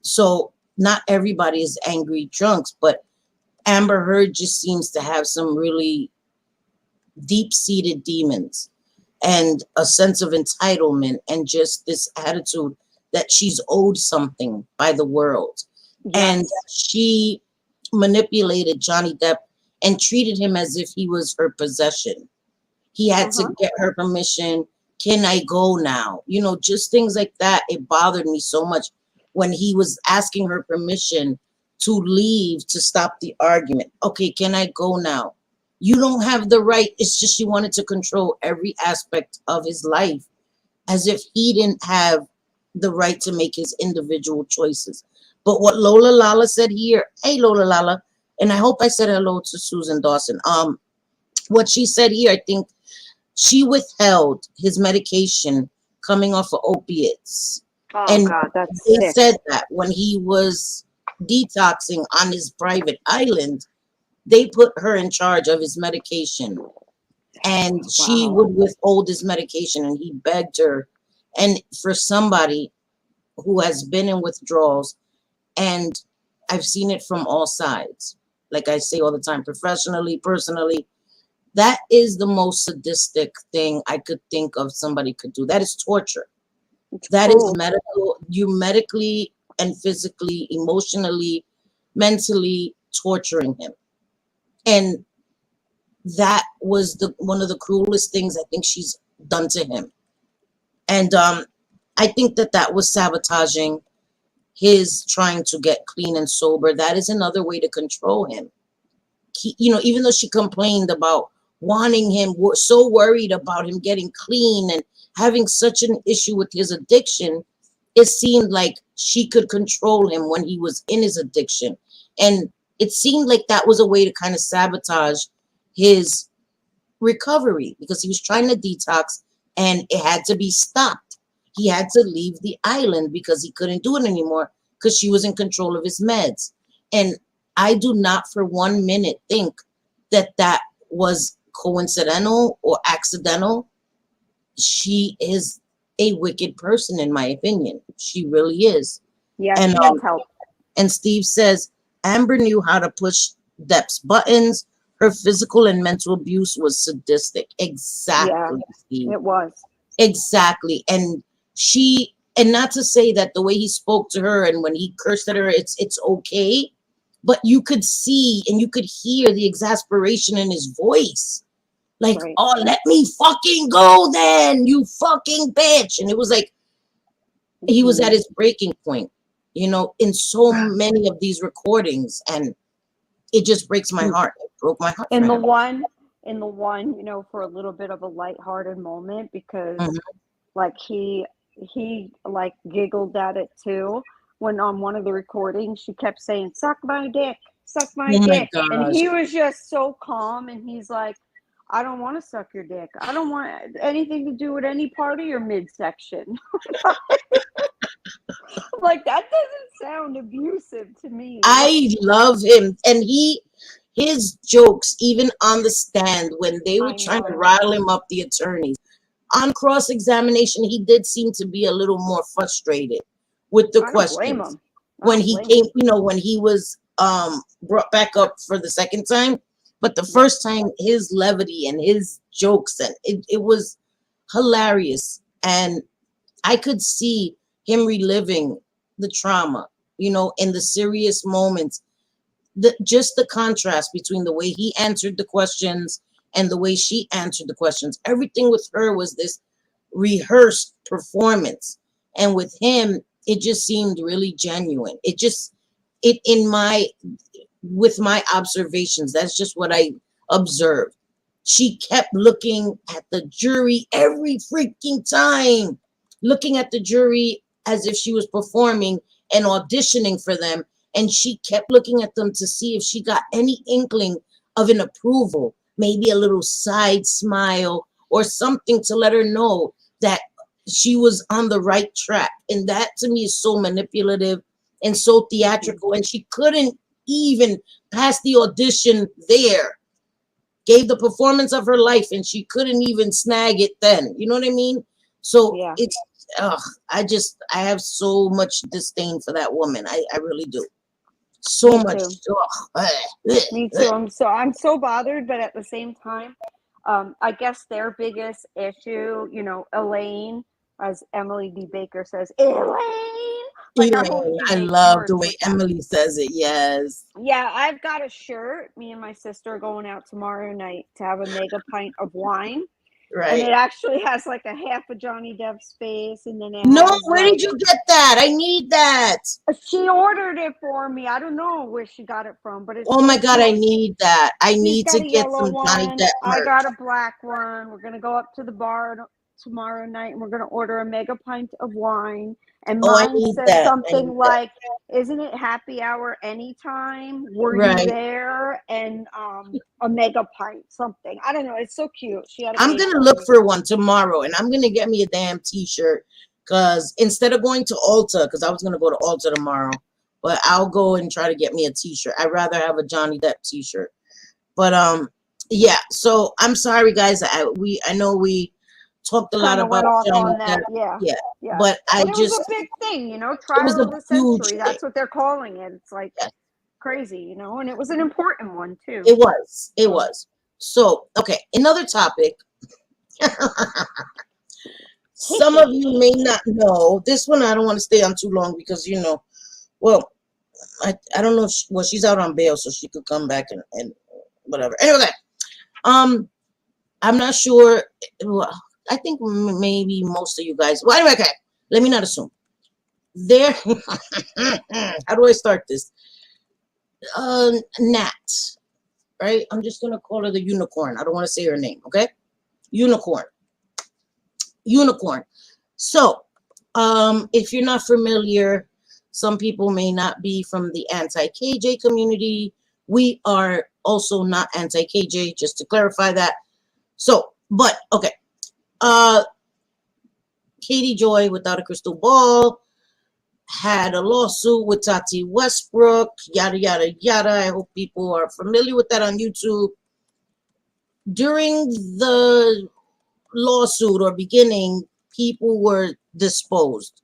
so not everybody is angry drunks, but Amber Heard just seems to have some really deep-seated demons and a sense of entitlement and just this attitude that she's owed something by the world. And Yes. she manipulated Johnny Depp and treated him as if he was her possession. He had to Uh-huh. get her permission. Can I go now? Just things like that. It bothered me so much when he was asking her permission to leave to stop the argument. Okay, can I go now? You don't have the right. It's just she wanted to control every aspect of his life as if he didn't have the right to make his individual choices. But what Lola Lala said here, hey Lola Lala, and I hope I said hello to Susan Dawson. What she said here, I think she withheld his medication coming off of opiates. Oh And God, that's they sick. said that when he was detoxing on his private island, they put her in charge of his medication. and she Wow. would withhold his medication, and he begged her. And for somebody who has been in withdrawals, and I've seen it from all sides, like I say all the time, professionally, personally, that is the most sadistic thing I could think of somebody could do. That is torture. It's That is cruel. medical. You medically and physically, emotionally, mentally torturing him. And that was the one of the cruelest things I think she's done to him. And I think that that was sabotaging his trying to get clean and sober. That is another way to control him. Even though she complained about wanting him, so worried about him getting clean and having such an issue with his addiction, it seemed like she could control him when he was in his addiction. And it seemed like that was a way to kind of sabotage his recovery, because he was trying to detox and it had to be stopped. He had to leave the island because he couldn't do it anymore because she was in control of his meds. And I do not for 1 minute think that that was coincidental or accidental. She is a wicked person, in my opinion. She really is. Yeah, And she needs help. and Steve says Amber knew how to push Depp's buttons. Her physical and mental abuse was sadistic. Yeah, Exactly, Steve. it was. Exactly. And not to say that the way he spoke to her and when he cursed at her, it's okay, but you could see and you could hear the exasperation in his voice. Like, Right. oh, let me fucking go then, you fucking bitch. And it was like he was at his breaking point, in so many of these recordings. And it just breaks my heart. It broke my heart for In the him. one, for a little bit of a lighthearted moment, because Mhm. like he like giggled at it too when on one of the recordings she kept saying, suck my dick, suck my Oh my dick. And gosh. he was just so calm, and he's like, I don't want to suck your dick. I don't want anything to do with any part of your midsection. Like, that doesn't sound abusive to me. I love him. And his jokes, even on the stand, when they were I trying to know. rile him up, the attorneys, on cross-examination, he did seem to be a little more frustrated with the I don't blame questions. him. I When don't he blame came, him. when he was brought back up for the second time. But the Yeah. first time, his levity and his jokes, and it was hilarious. And I could see him reliving the trauma, in the serious moments. Just the contrast between the way he answered the questions and the way she answered the questions. Everything with her was this rehearsed performance. And with him, it just seemed really genuine. It in my with my observations, that's just what I observed. She kept looking at the jury every freaking time, looking at the jury as if she was performing and auditioning for them. And she kept looking at them to see if she got any inkling of an approval, maybe a little side smile or something to let her know that she was on the right track. And that to me is so manipulative and so theatrical. And she couldn't even pass the audition there. Gave the performance of her life and she couldn't even snag it then. You know what I mean? So Yeah. it's I have so much disdain for that woman. I really do. So Me much. too. Me too. I'm so bothered, but at the same time, I guess their biggest issue, Elaine, as Emily D. Baker says, Elaine. Like, I've always been I making love the words way with that. Emily says it. Yes. Yeah, I've got a shirt. Me and my sister are going out tomorrow night to have a mega pint of wine. And it Right. actually has like a half of Johnny Depp's face, and then it No, has where did like, you get that? I need that. she ordered it for me. I don't know where she got it from, but it's Oh my so God, I cute. need that. I She's need to got a get yellow some Johnny one. Depp I merch. got a black one. We're gonna go up to the bar tomorrow night, and we're gonna order a mega pint of wine. And Oh, I mine need says that. I something need that. like, "Isn't it happy hour anytime? Were you Right. there?" And a mega pint, something. I don't know. It's so cute. She had it I'm made gonna for look me. for one tomorrow, and I'm gonna get me a damn t-shirt. Cause instead of going to Ulta, because I was gonna go to Ulta tomorrow, but I'll go and try to get me a t-shirt. I'd rather have a Johnny Depp t-shirt. But Yeah. So I'm sorry, guys. I know we talked a lot Kind of about went off China. on that. Yeah. Yeah, Yeah. but I But it was just a big thing, it was trial a of the huge century. thing. That's what they're calling it. It's like Yes, crazy, and it was an important one too. it was. It So, was. So okay, another topic. Some of you may not know this one. I don't want to stay on too long because well, I don't know if she's out on bail, so she could come back and whatever. Anyway, um, I'm not sure. Well, I think maybe most of you guys. Well, anyway, okay. Let me not assume. There. How do I start this? Nat, right? I'm just gonna call her the unicorn. I don't want to say her name. Okay, unicorn. Unicorn. So, if you're not familiar, some people may not be from the anti-KJ community. We are also not anti-KJ, just to clarify that. So, but okay. Uh, Katie Joy, without a crystal ball, had a lawsuit with Tati Westbrook, yada, yada, yada. I hope people are familiar with that on YouTube. During the lawsuit or beginning, people were disposed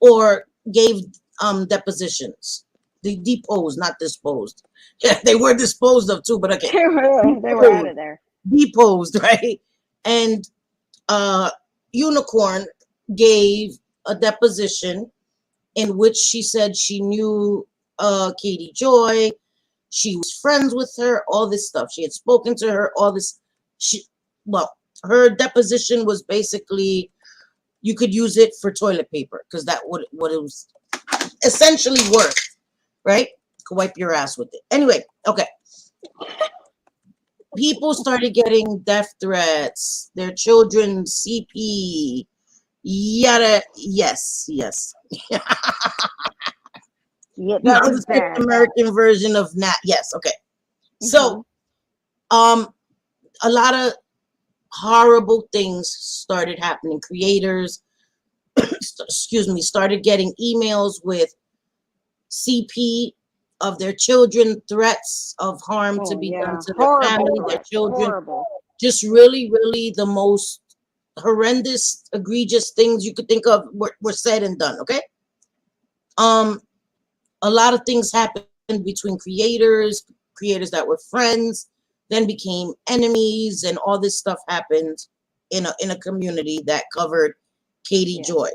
or gave depositions. They deposed, not disposed. Yeah, they were disposed of too, but okay. they were out of there. Deposed, right? And Unicorn gave a deposition in which she said she knew Katie Joy. She was friends with her, all this stuff. She had spoken to her, all this. Well, her deposition was basically you could use it for toilet paper because that what it was essentially worth, right? You could wipe your ass with it. Anyway, okay. People started getting death threats. Their children CP, yada. Yes, yes. Yeah, No, that the was Fifth bad. American version of Nat. Yes, okay. So, a lot of horrible things started happening. Creators, excuse me, started getting emails with CP of their children, threats of harm to Oh be done yeah, to their horrible family, their threats. children. Horrible. Just really, really the most horrendous, egregious things you could think of were said and done. Okay. Um, a lot of things happened between creators that were friends, then became enemies, and all this stuff happened in a community that covered Katie Joy.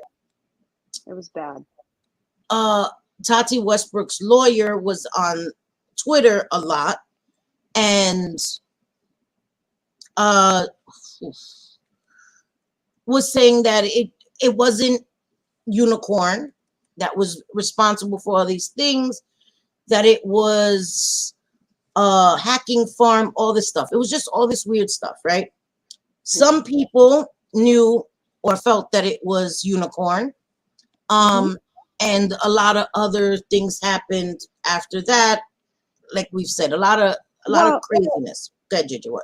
It was bad. Tati Westbrook's lawyer was on Twitter a lot and uh, was saying that it wasn't Unicorn that was responsible for all these things, that it was hacking farm, all this stuff. It was just all this weird stuff, right? Some people knew or felt that it was Unicorn. And a lot of other things happened after that. Like we've said, a lot of craziness. Good, Gigi, what?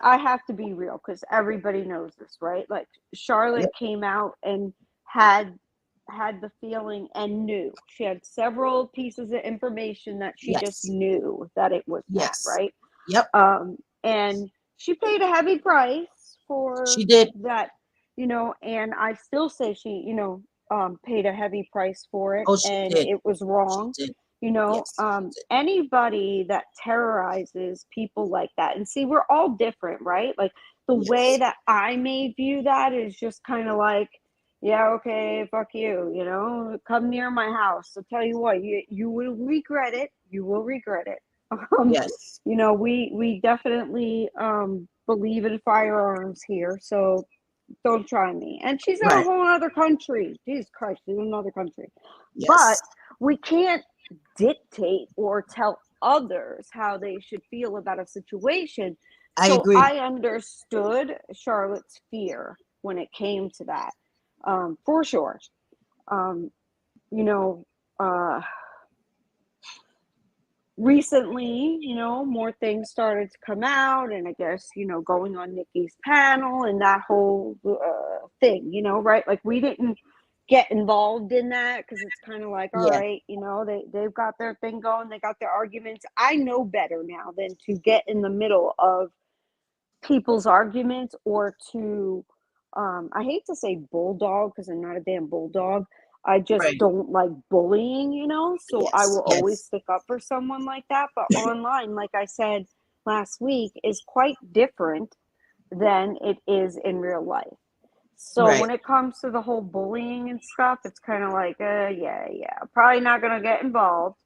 I have to be real because everybody knows this, right? Like Charlotte Yep. came out and had the feeling and knew. She had several pieces of information that she just Yes. knew that it was that, Yes. right? Yep. And she paid a heavy price for She did. that, and I still say she, paid a heavy price for it, Oh, she and did. it was She wrong. did. Yes. She did. Anybody that terrorizes people like that, and see, we're all different, right? Like the way Yes. that I may view that is just kind of like, yeah, okay, fuck you, come near my house. I'll tell you what, you will regret it. You will regret it. Yes. We definitely believe in firearms here, so don't try me. And she's in a Right. whole other country. Jesus Christ, she's in another country. But Yes. we can't dictate or tell others how they should feel about a situation. I So agree. I understood Charlotte's fear when it came to that, for sure. Um, you know, uh, Recently, more things started to come out, and I guess, going on Nikki's panel and that whole thing, right? Like we didn't get involved in that because it's kind of like, all Yeah. right, you know, they've got their thing going, they got their arguments. I know better now than to get in the middle of people's arguments or to I hate to say bulldog because I'm not a damn bulldog. I just Right. don't like bullying, you know, so I Yes. will always Yes. stick up for someone like that. But online, like I said last week, is quite different than it is in real life. So Right. when it comes to the whole bullying and stuff, it's kind of like, probably not gonna get involved.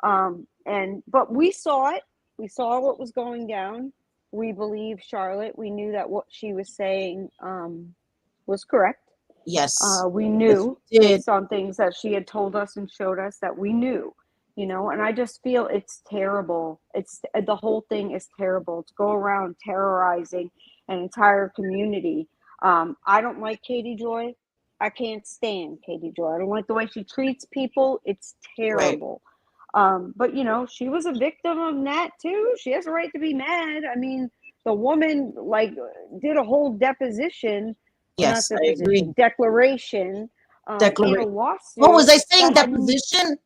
And but we saw it. We saw what was going down. We believe Charlotte. We knew that what she was saying was correct. Yes. We Yes, knew we did. based on things that she had told us and showed us that we knew, you know. And I just feel it's terrible. It's the whole thing is terrible to go around terrorizing an entire community. I don't like Katie Joy. I can't stand Katie Joy. I don't like the way she treats people. It's Right. terrible. But you know, she was a victim of that too. She has a right to be mad. I mean, the woman like did a whole deposition, or not Yes, I agree. deposition, declaration, in a Declaration. What was lawsuit I saying? that had. Deposition?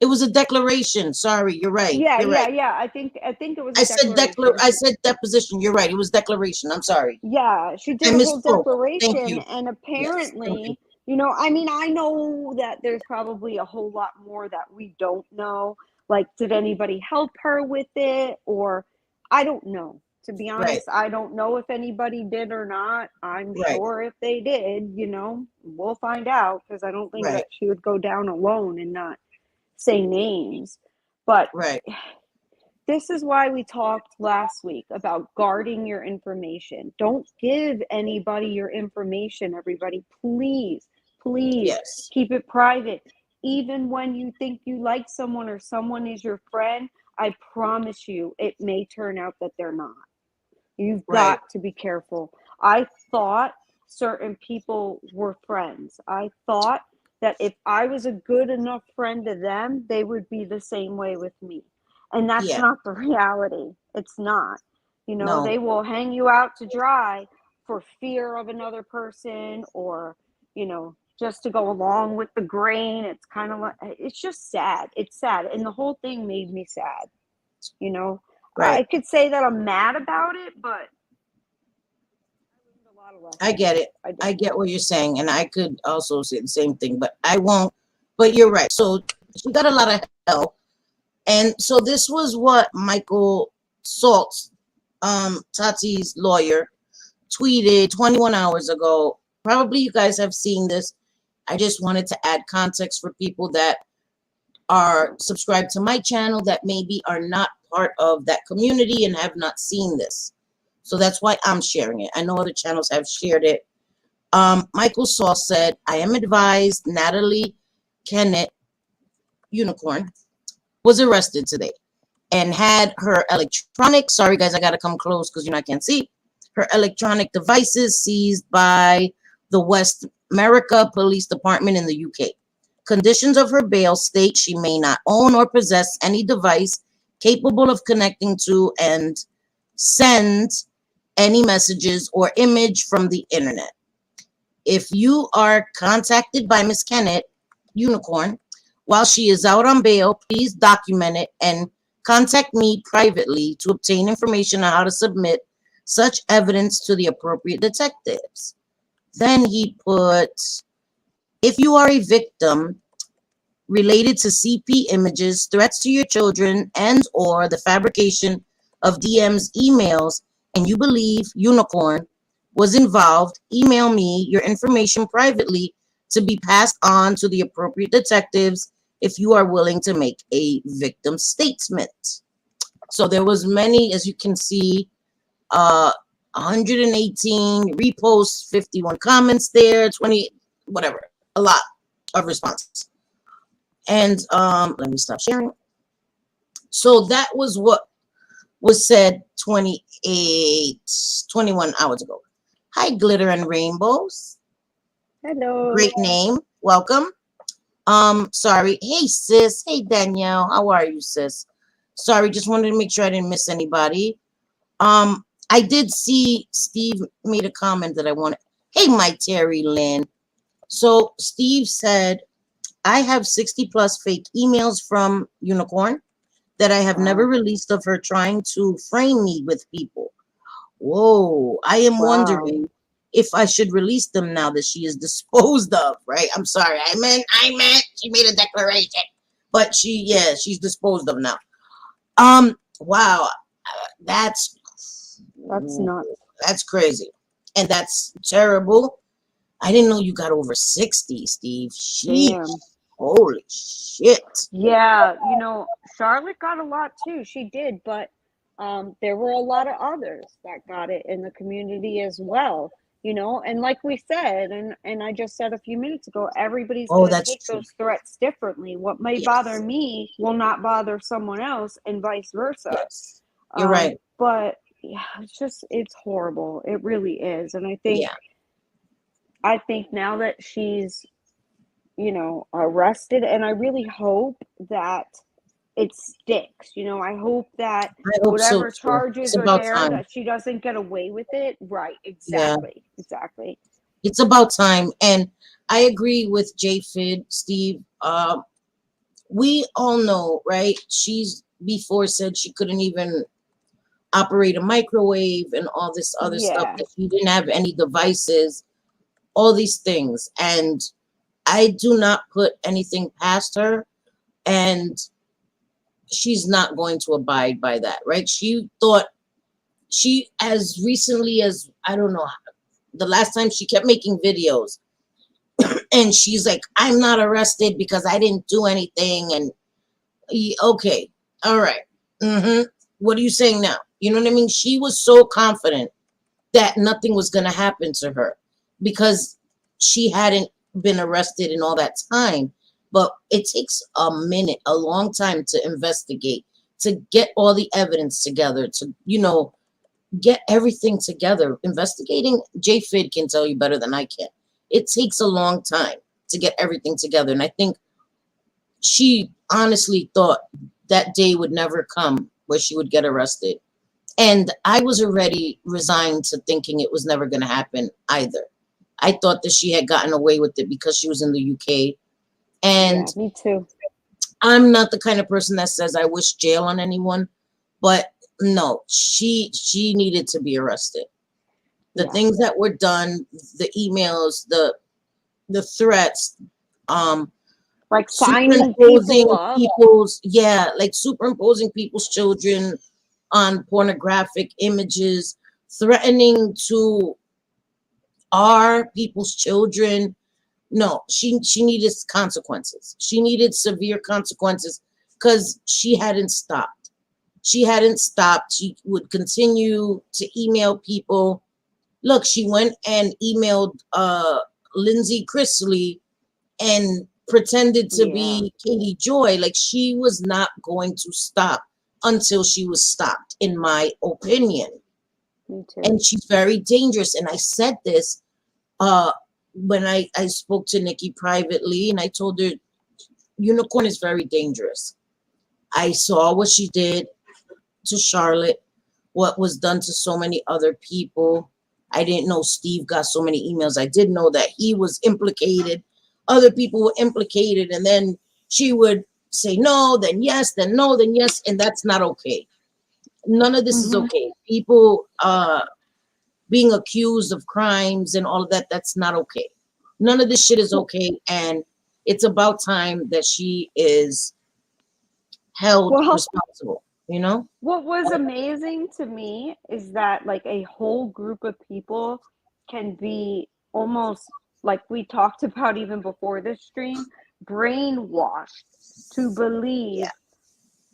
It was a declaration. Sorry, you're right. Yeah, You're yeah, right. yeah. I think it was a declaration. I said deposition. You're right. It was declaration. I'm sorry. Yeah, she I did a whole misspoke. Thank declaration, you. and Yes. Thank you. apparently, you know, I mean, I know that there's probably a whole lot more that we don't know. Like, did anybody help her with it? Or I don't know. To be Right. honest, I don't know if anybody did or not. I'm Right. sure if they did, you know, we'll find out because I don't think Right. that she would go down alone and not say names. But Right. this is why we talked last week about guarding your information. Don't give anybody your information, everybody. Please, please Yes. keep it private. Even when you think you like someone or someone is your friend, I promise you it may turn out that they're not. You've Right. got to be careful. I thought certain people were friends. I thought that if I was a good enough friend to them, they would be the same way with me. And that's Yeah. not the reality. It's not. You know, No. they will hang you out to dry for fear of another person or, you know, just to go along with the grain. It's kind of like, it's just sad. It's sad. And the whole thing made me sad, you know. I Right. could say that I'm mad about it, but I learned a lot of I lessons. get it. I did. I get what you're saying, and I could also say the same thing, but I won't. But you're right. So she got a lot of help, and so this was what Michael Saltz, Tati's lawyer, tweeted 21 hours ago. Probably you guys have seen this. I just wanted to add context for people that are subscribed to my channel that maybe are not part of that community and have not seen this. So that's why I'm sharing it. I know other channels have shared it. Michael Saul said, I am advised Natalie Kennett, Unicorn, was arrested today and had her electronic, sorry guys, I got to come close because you know I can't see, her electronic devices seized by the West America Police Department in the UK. Conditions of her bail state she may not own or possess any device capable of connecting to and send any messages or image from the internet. If you are contacted by Miss Kennett, Unicorn, while she is out on bail, please document it and contact me privately to obtain information on how to submit such evidence to the appropriate detectives. Then he put, if you are a victim related to CP images, threats to your children, and or the fabrication of DM's emails, and you believe Unicorn was involved, email me your information privately to be passed on to the appropriate detectives if you are willing to make a victim statement. So there was many, as you can see, 118 reposts, 51 comments there, 20, whatever, a lot of responses. And let me stop sharing. So that was what was said 21 hours ago. Hi, Glitter and Rainbows. Hello. Great name. Welcome. Sorry. Hey, sis. Hey, Danielle. How are you, sis? Sorry, just wanted to make sure I didn't miss anybody. I did see Steve made a comment that I wanted. Hey, my Terry Lynn. So Steve said, I have 60 plus fake emails from Unicorn that I have never Wow. released of her trying to frame me with people. Whoa, I am Wow. wondering if I should release them now that she is disposed of, right? I'm sorry. I meant she made a declaration. But she's disposed of now. Wow. That's That's nuts. that's crazy. And that's terrible. I didn't know you got over 60, Steve. Sheesh. Damn. Holy shit. Yeah, Charlotte got a lot too. She did, but there were a lot of others that got it in the community as well. And like we said, and I just said a few minutes ago, everybody's Oh, going to that's take true. those threats differently. What may bother Yes. me will not bother someone else, and vice versa. Yes. You're right. But yeah, it's horrible. It really is. And Yeah. I think now that she's arrested, and I really hope that it sticks. I hope that I hope so whatever too. It's charges are about there, time. that she doesn't get away with it. Right, Yeah. exactly. Exactly. It's about time. And I agree with JFid, Steve. We all know, right? She's before said she couldn't even operate a microwave and all this other stuff, Yeah. that she didn't have any devices, all these things. And I do not put anything past her. And she's not going to abide by that, right? She thought as recently as, I don't know, the last time she kept making videos and she's like, I'm not arrested because I didn't do anything. And okay, all right. What are you saying now? You know what I mean? She was so confident that nothing was going to happen to her because she hadn't been arrested in all that time. But it takes a minute, a long time to investigate, to get all the evidence together, to, get everything together. Investigating, JFid can tell you better than I can. It takes a long time to get everything together. And I think she honestly thought that day would never come where she would get arrested. And I was already resigned to thinking it was never going to happen either. I thought that she had gotten away with it because she was in the UK. And Yeah, me too. I'm not the kind of person that says I wish jail on anyone, but no, she needed to be arrested. The Yeah. things that were done, the emails, the threats, Like signing superimposing people up. superimposing people's children on pornographic images, threatening to our people's children. No, she needed consequences. She needed severe consequences because she hadn't stopped. She hadn't stopped. She would continue to email people. Look, she went and emailed Lindsay Chrisley and pretended to Yeah, be Katie Joy. Like, she was not going to stop until she was stopped, in my opinion. me too. And she's very dangerous. And I said this uh, when I spoke to Nikki privately, and I told her, Unicorn is very dangerous. I saw what she did to Charlotte, what was done to so many other people. I didn't know Steve got so many emails. I did know that he was implicated. Other people were implicated, and then she would say no, then yes, then no, then yes, and that's not okay. None of this is Hmm. okay. People being accused of crimes and all of that, that's not okay. None of this shit is okay, and it's about time that she is held Well, responsible, you know? what was amazing to me is that like a whole group of people can be almost, like we talked about even before this stream, brainwashed to believe Yeah.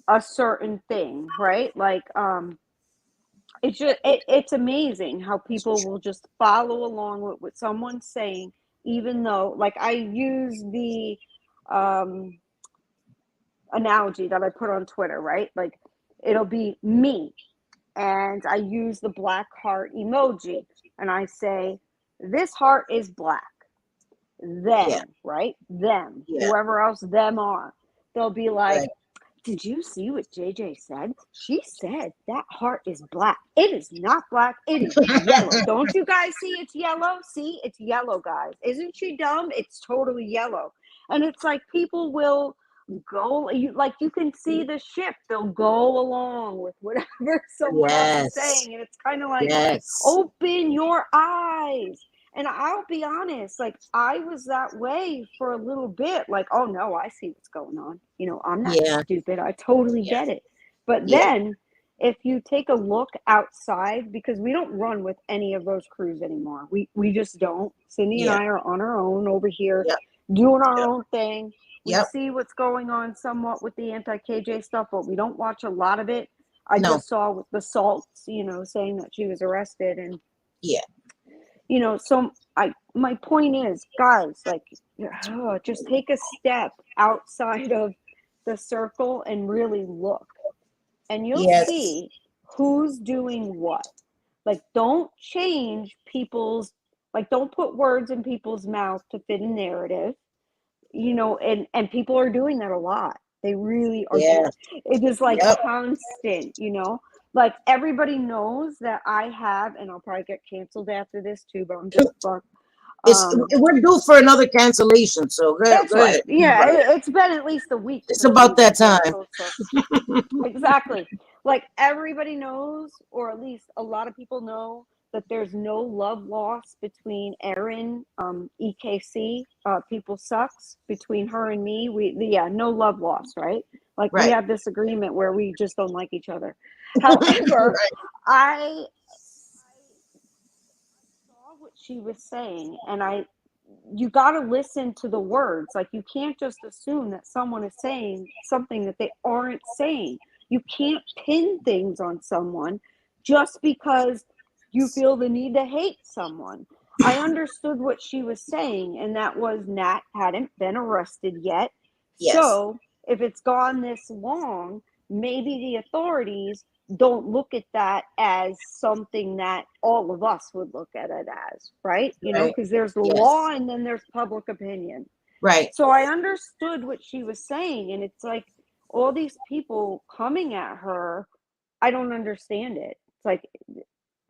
a certain thing, right? Like it's amazing how people will just follow along with what someone's saying, even though, like, I use the um analogy that I put on Twitter, right? Like, it'll be me, and I use the black heart emoji, and I say, this heart is black. Yeah. Them, right? Them, Yeah. whoever else them are. They'll be like, Right. did you see what JJ said? She said that heart is black. It is not black. It is yellow. Don't you guys see it's yellow? See, it's yellow, guys. Isn't she dumb? It's totally yellow. And it's like people will go, you can see the ship. They'll go along with whatever someone else is saying. And it's kind of like, open your eyes. And I'll be honest, like I was that way for a little bit. Like, oh no, I see what's going on. I'm not stupid. I totally get it. But then if you take a look outside, because we don't run with any of those crews anymore. We just don't. Cindy and I are on our own over here doing our own thing. We see what's going on somewhat with the anti-KJ stuff, but we don't watch a lot of it. I just saw with the Salts, saying that she was arrested and so my point is, guys, like, just take a step outside of the circle and really look, and you'll see who's doing what. Like, don't change don't put words in people's mouth to fit a narrative, and people are doing that a lot. They really are. It is like constant, Like, everybody knows that I have, and I'll probably get canceled after this too, but I'm just fucked. We're due for another cancellation, so go ahead. Yeah, it's been at least a week. It's about that time. Exactly. Like, everybody knows, or at least a lot of people know, that there's no love lost between Erin, EKC, People Sucks, between her and me. No love lost, right? Like, we have this agreement where we just don't like each other. However, I saw what she was saying, and you got to listen to the words. Like, you can't just assume that someone is saying something that they aren't saying. You can't pin things on someone just because you feel the need to hate someone. I understood what she was saying, and that was Nat hadn't been arrested yet. So if it's gone this long, maybe the authorities don't look at that as something that all of us would look at it as, right? Because there's the law and then there's public opinion. Right. So I understood what she was saying, and it's like all these people coming at her, I don't understand it. It's like,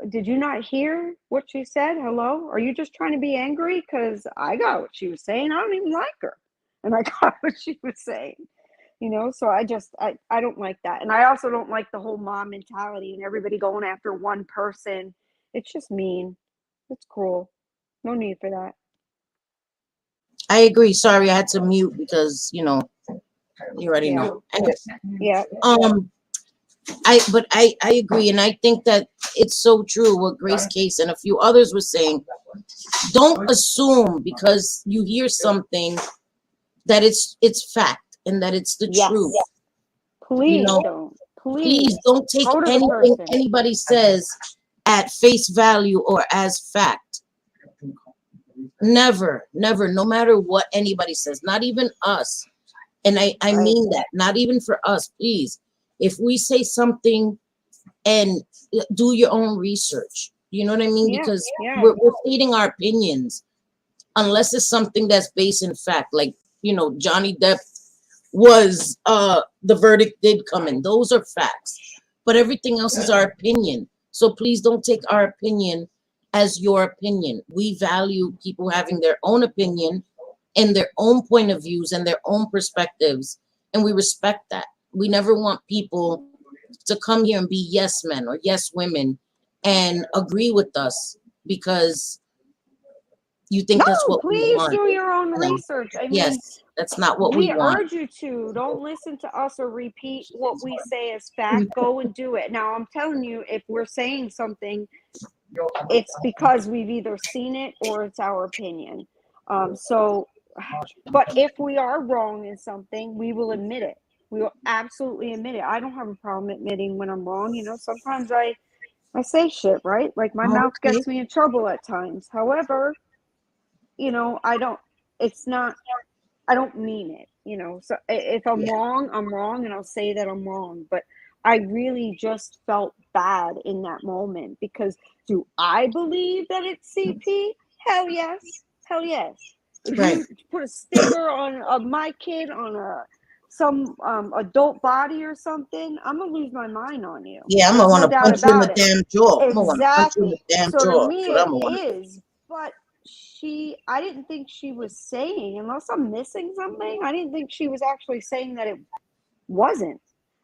did you not hear what she said? Hello? Are you just trying to be angry? Because I got what she was saying. I don't even like her. And I got what she was saying. So I don't like that. And I also don't like the whole mom mentality and everybody going after one person. It's just mean. It's cruel. No need for that. I agree. Sorry, I had to mute because, you already know. Yeah. I agree, and I think that it's so true what Grace Case and a few others were saying. Don't assume because you hear something that it's fact and that it's the truth. Please don't. Please don't take anything anybody says at face value or as fact. Never, no matter what anybody says, not even us. And I mean that, not even for us, please. If we say something, and do your own research, you know what I mean? Because we're stating our opinions, unless it's something that's based in fact, like, Johnny Depp was, the verdict did come in. Those are facts, but everything else is our opinion. So please don't take our opinion as your opinion. We value people having their own opinion and their own point of views and their own perspectives, and we respect that. We never want people to come here and be yes men or yes women and agree with us because you think that's what we want. Please do your own research. I mean, that's not what we want. We urge you to. Don't listen to us or repeat what we say as fact. Go and do it. Now, I'm telling you, if we're saying something, it's because we've either seen it or it's our opinion. But if we are wrong in something, we will admit it. We will absolutely admit it. I don't have a problem admitting when I'm wrong. Sometimes I say shit, right? Like, my mouth gets me in trouble at times. However, I don't mean it, so if I'm wrong, I'm wrong, and I'll say that I'm wrong. But I really just felt bad in that moment, because do I believe that it's CP? Hell yes. If you put a sticker on my kid on a some adult body or something, I'm gonna lose my mind on you. Yeah, I'm gonna There's want no to doubt punch you in the about it. damn jaw. I'm gonna want to punch you in Exactly. the damn So to jaw. me, That's what I'm it gonna want to do. is. But I didn't think she was saying, unless I'm missing something, I didn't think she was actually saying that it wasn't.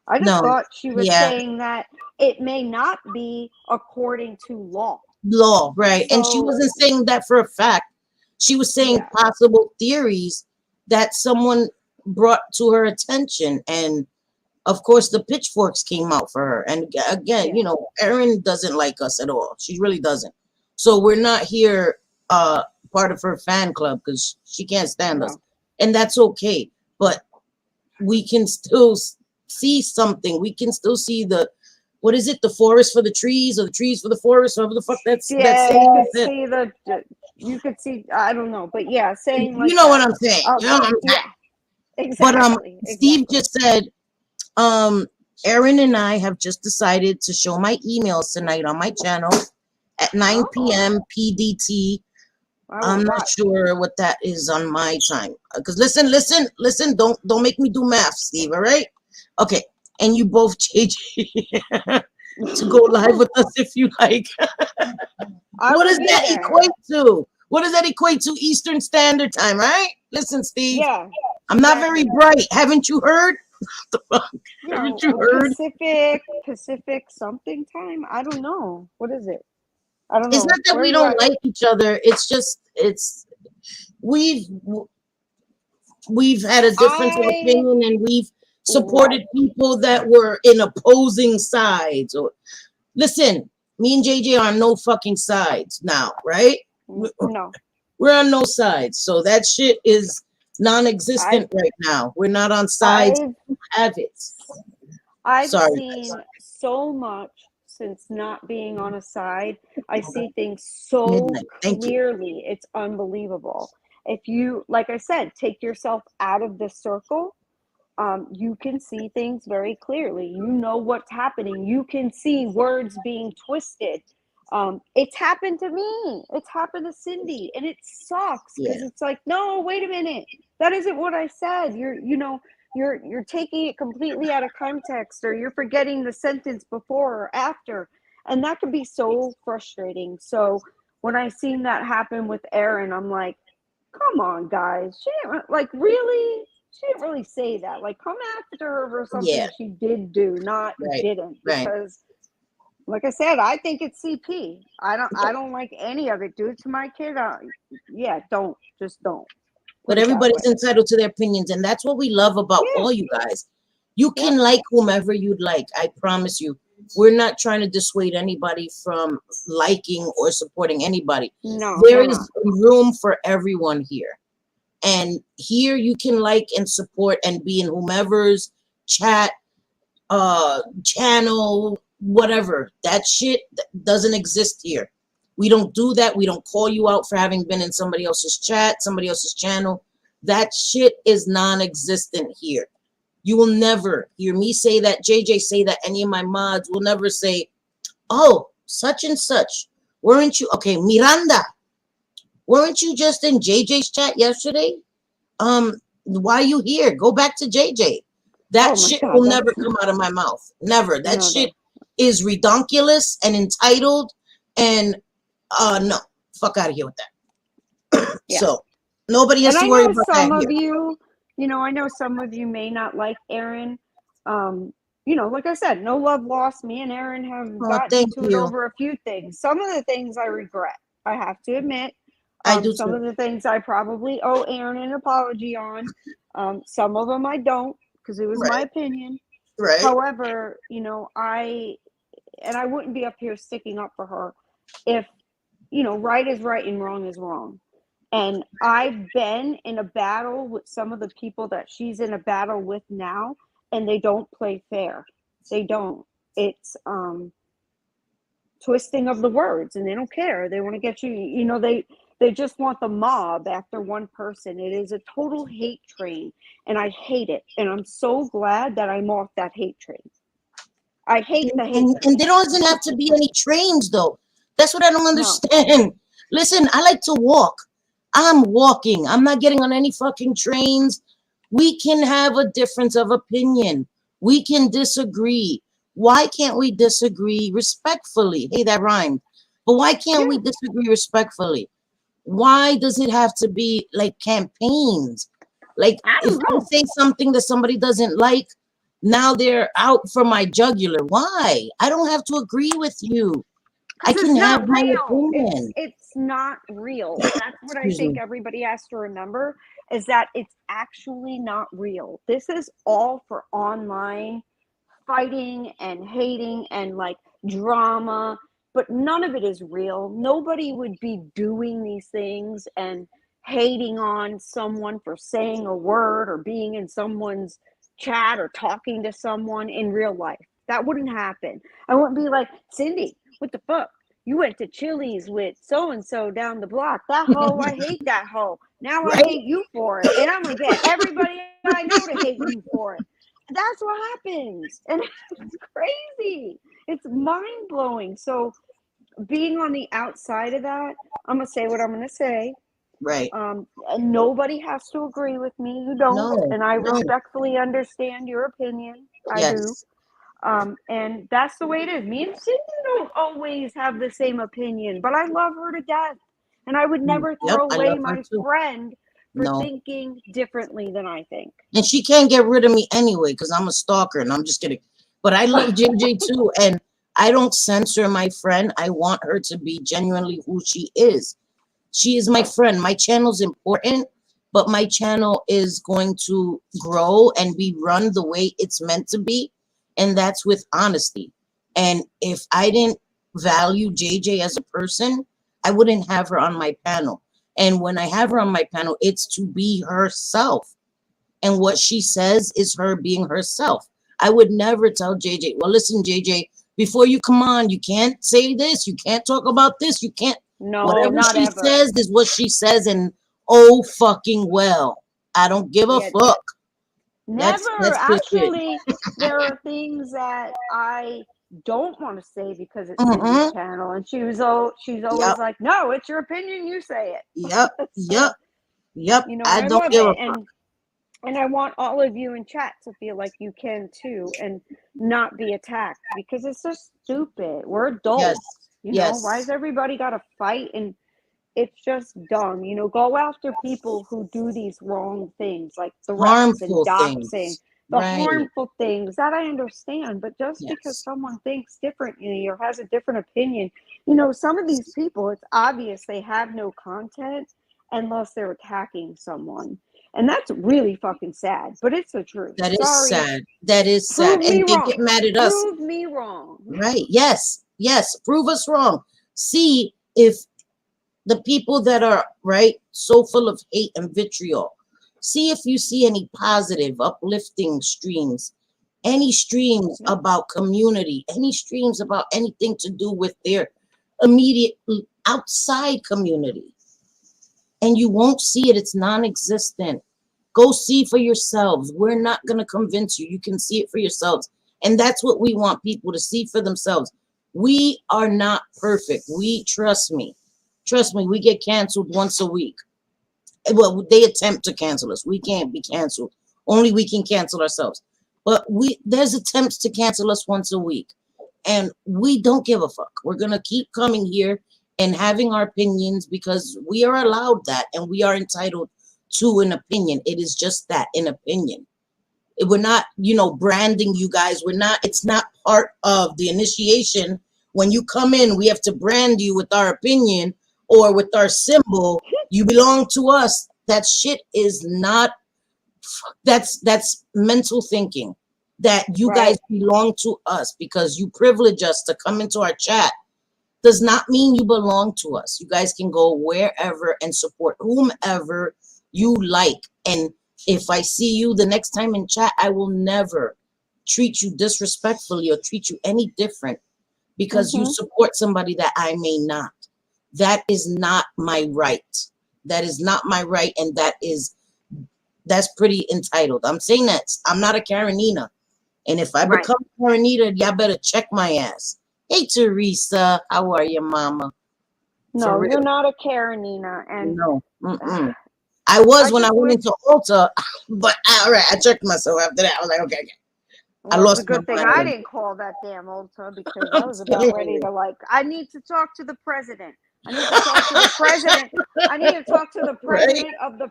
I just No, thought she was yeah, saying that it may not be according to law. law, right? And she So wasn't saying that for a fact. She was saying yeah, possible theories that someone brought to her attention, and of course, the pitchforks came out for her. And again, yeah, Erin doesn't like us at all. She really doesn't. So we're not here part of her fan club because she can't stand us. no, And that's okay. But we can still see something. We can still see what is it? The forest for the trees or the trees for the forest, whatever the fuck that yeah. You saying could is. see you could see. I don't know, but yeah, saying You like know what that. I'm saying. You know what I'm saying. Yeah, But exactly, Steve exactly. just said Erin and I have just decided to show my emails tonight on my channel at 9 Oh, p.m. PDT. I will I'm not watch. sure what that is on my time. Because listen, don't make me do math, Steve, all right? Okay. And you both JJ to go live with us if you like. I What will does be that there. equate to? What does that equate to Eastern Standard Time, right? Listen, Steve, Yeah, I'm not very exactly. bright. Haven't you heard? The fuck? Haven't you heard? Pacific something time. I don't know. What is it? I don't It's not know. that Where are we you don't at? like each other. It's just we've we've had a difference of I opinion, and we've right. supported people that were in opposing sides. Or listen, me and JJ are on no fucking sides now, right? No. We're on no sides, so that shit is I've non-existent right now. We're not on sides. I've Have it. I've Sorry, guys. seen so much since not being on a side. I see things so Midnight. Thank you. clearly. It's unbelievable. If you, like I said, take yourself out of the circle, you can see things very clearly. You know what's happening. You can see words being twisted. It's happened to me. It's happened to Cindy, and it sucks because Yeah. it's like, no, wait a minute, that isn't what I said. You're taking it completely out of context, or you're forgetting the sentence before or after, and that can be so frustrating. So when I seen that happen with Erin, I'm like, come on, guys, she didn't like really. She didn't really say that. Like, come after her for Yeah. something she did do, not Right. didn't. Right. Because, like I said, I think it's CP. I don't like any of it. Do it to my kid. Yeah, don't. Just don't. Put But it that everybody's way. entitled to their opinions, and that's what we love about Yeah. all you guys. You Yep. can like whomever you'd like. I promise you. We're not trying to dissuade anybody from liking or supporting anybody. No, There no, no. is room for everyone here. And here you can like and support and be in whomever's chat, channel, whatever. That shit doesn't exist here. We don't do that. We don't call you out for having been in somebody else's chat, somebody else's channel. That shit is non-existent here. You will never hear me say that, JJ say that, any of my mods will never say, oh, such and such. Weren't you, okay, Miranda, weren't you just in JJ's chat yesterday? Why are you here? Go back to JJ. Oh That my shit God, will never that's come out of my mouth. Never. That shit never. is redonkulous and entitled, and no, fuck out of here with that. Yeah. So nobody has And to I worry know about that some of here. you, I know some of you may not like Erin. Um, like I said, no love lost. Me and Erin have Oh, gotten thank into it you. over a few things. Some of the things I regret, I have to admit. I do Some too. of the things I probably owe Erin an apology on. Some of them I don't, because it was my Right, opinion. right. However, I wouldn't be up here sticking up for her if, right is right and wrong is wrong. And I've been in a battle with some of the people that she's in a battle with now, and they don't play fair. They don't. It's twisting of the words, and they don't care. They want to get you, they just want the mob after one person. It is a total hate train, and I hate it. And I'm so glad that I'm off that hate train. I hate the hate And train. there doesn't have to be any trains though. That's what I don't No. understand. Listen, I like to walk. I'm walking. I'm not getting on any fucking trains. We can have a difference of opinion. We can disagree. Why can't we disagree respectfully? Hey, that rhymed. But why can't we disagree respectfully? Why does it have to be like campaigns? Like if I say something that somebody doesn't like, now they're out for my jugular. Why? I don't have to agree with you. I can have my opinion. It's not real. That's what I think everybody has to remember, is that it's actually not real. This is all for online fighting and hating and like drama, but none of it is real. Nobody would be doing these things and hating on someone for saying a word or being in someone's chat or talking to someone in real life. That wouldn't happen. I wouldn't be like, Cindy, what the fuck? You went to Chili's with so-and-so down the block. That hoe, I hate that hoe. Now I hate you for it. And I'm going to get everybody I know to hate you for it. That's what happens. And it's crazy. It's mind-blowing. So being on the outside of that, I'm going to say what I'm going to say. Right. And nobody has to agree with me. You don't. And I respectfully understand your opinion. I do. And that's the way it is. Me and Cindy don't always have the same opinion, but I love her to death. And I would never throw away my friend for thinking differently than I think. And she can't get rid of me anyway, because I'm a stalker, and I'm just kidding. But I love JJ too, and I don't censor my friend. I want her to be genuinely who she is. She is my friend. My channel's important, but my channel is going to grow and be run the way it's meant to be. And that's with honesty. And if I didn't value JJ as a person, I wouldn't have her on my panel. And when I have her on my panel, it's to be herself. And what she says is her being herself. I would never tell JJ, well, listen, JJ, before you come on, you can't say this. You can't talk about this. You can't. No, whatever not she ever. says is what she says. And oh, fucking well. I don't give a fuck. Never. Actually, there are things that I don't want to say because it's Cindy's channel, and she's always like, "No, it's your opinion. You say it." Yep. You know, I don't give a fuck. And I want all of you in chat to feel like you can too, and not be attacked, because it's just stupid. We're adults. You know, why has everybody got to fight? And it's just dumb. You know, go after people who do these wrong things, like the harmful doxing, the harmful things. That I understand. But just because someone thinks differently or has a different opinion, you know, some of these people, it's obvious they have no content unless they're attacking someone. And that's really fucking sad. But it's the truth. That is sad. That is sad. And they get mad at us. Prove me wrong. Right. Yes. Prove us wrong. See if the people that are so full of hate and vitriol, see if you see any positive, uplifting streams, any streams about community, any streams about anything to do with their immediate outside community. And you won't see it. It's non-existent. Go see for yourselves. We're not going to convince you. You can see it for yourselves. And that's what we want people to see for themselves. We are not perfect. Trust me, we get canceled once a week. Well, they attempt to cancel us. We can't be canceled. Only we can cancel ourselves. But there's attempts to cancel us once a week. And we don't give a fuck. We're going to keep coming here and having our opinions, because we are allowed that, and we are entitled to an opinion. It is just that, an opinion. We're not, branding you guys. It's not part of the initiation. When you come in, we have to brand you with our opinion or with our symbol. You belong to us. That shit is not, that's mental thinking, that you guys belong to us because you privilege us to come into our chat. Does not mean you belong to us. You guys can go wherever and support whomever you like. And if I see you the next time in chat, I will never treat you disrespectfully or treat you any different because you support somebody that I may not. That is not my right. That is not my right. And that's pretty entitled. I'm saying that I'm not a Karenina. And if I become Karenina, y'all better check my ass. Hey, Teresa, how are you, mama? No, you're not a Karenina. And no. I was when I just went wish. into Ulta, but all right, I checked myself after that. I was like, okay, okay. I Well, it's a lost my good thing mind a I little didn't call that damn Ulta because I bit. was I'm about telling ready you. to like. I need to talk to the president. I need to talk to the president. I need to talk to the Right?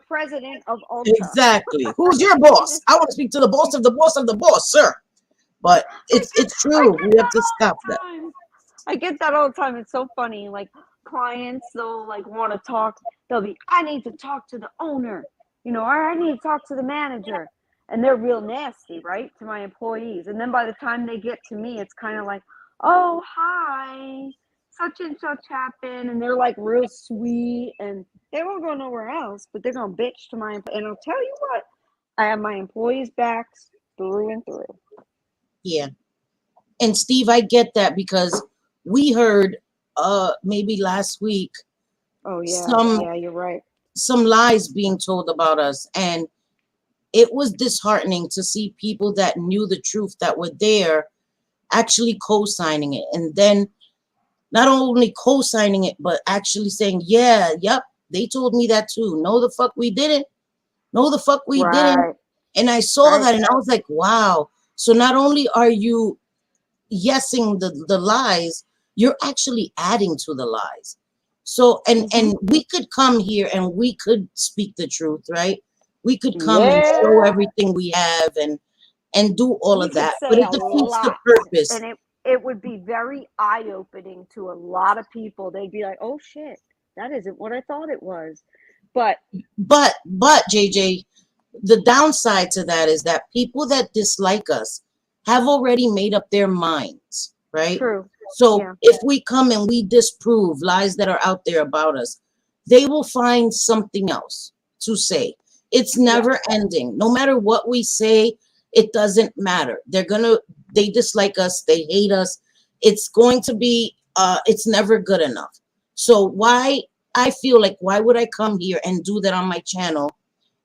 president of Ulta. Exactly. Who's your boss? I want to speak to the boss of the boss of the boss, sir. But it's I true. We get have that to all stop that. the time. I get that all the time. It's so funny. Like clients, they'll like want to talk. They'll be, I need to talk to the owner, or I need to talk to the manager. And they're real nasty, right, to my employees. And then by the time they get to me, it's kind of like, oh, hi, such and such happened. And they're like real sweet and they won't go nowhere else, but they're going to bitch to my, and I'll tell you what, I have my employees' backs through and through. Yeah. And Steve, I get that because we heard maybe last week Oh, yeah. some Yeah, you're right. some lies being told about us, and it was disheartening to see people that knew the truth that were there actually co-signing it, and then not only co-signing it but actually saying, yeah, yep, they told me that too. No, the fuck we didn't. No, the fuck we didn't. Right. And I saw Right. that and I was like, wow. So not only are you yesing the lies, you're actually adding to the lies. So and we could come here and we could speak the truth, right? We could come and show Yeah. everything we have and do all We of could that, but say it a defeats the lot, purpose. and it would be very eye-opening to a lot of people. They'd be like, "Oh shit, that isn't what I thought it was." But But JJ, the downside to that is that people that dislike us have already made up their minds, right? true. So Yeah. if we come and we disprove lies that are out there about us, they will find something else to say. It's Yeah. never ending. No matter what we say, it doesn't matter. They dislike us, they hate us. It's going to be it's never good enough. So why I feel like why would I come here and do that on my channel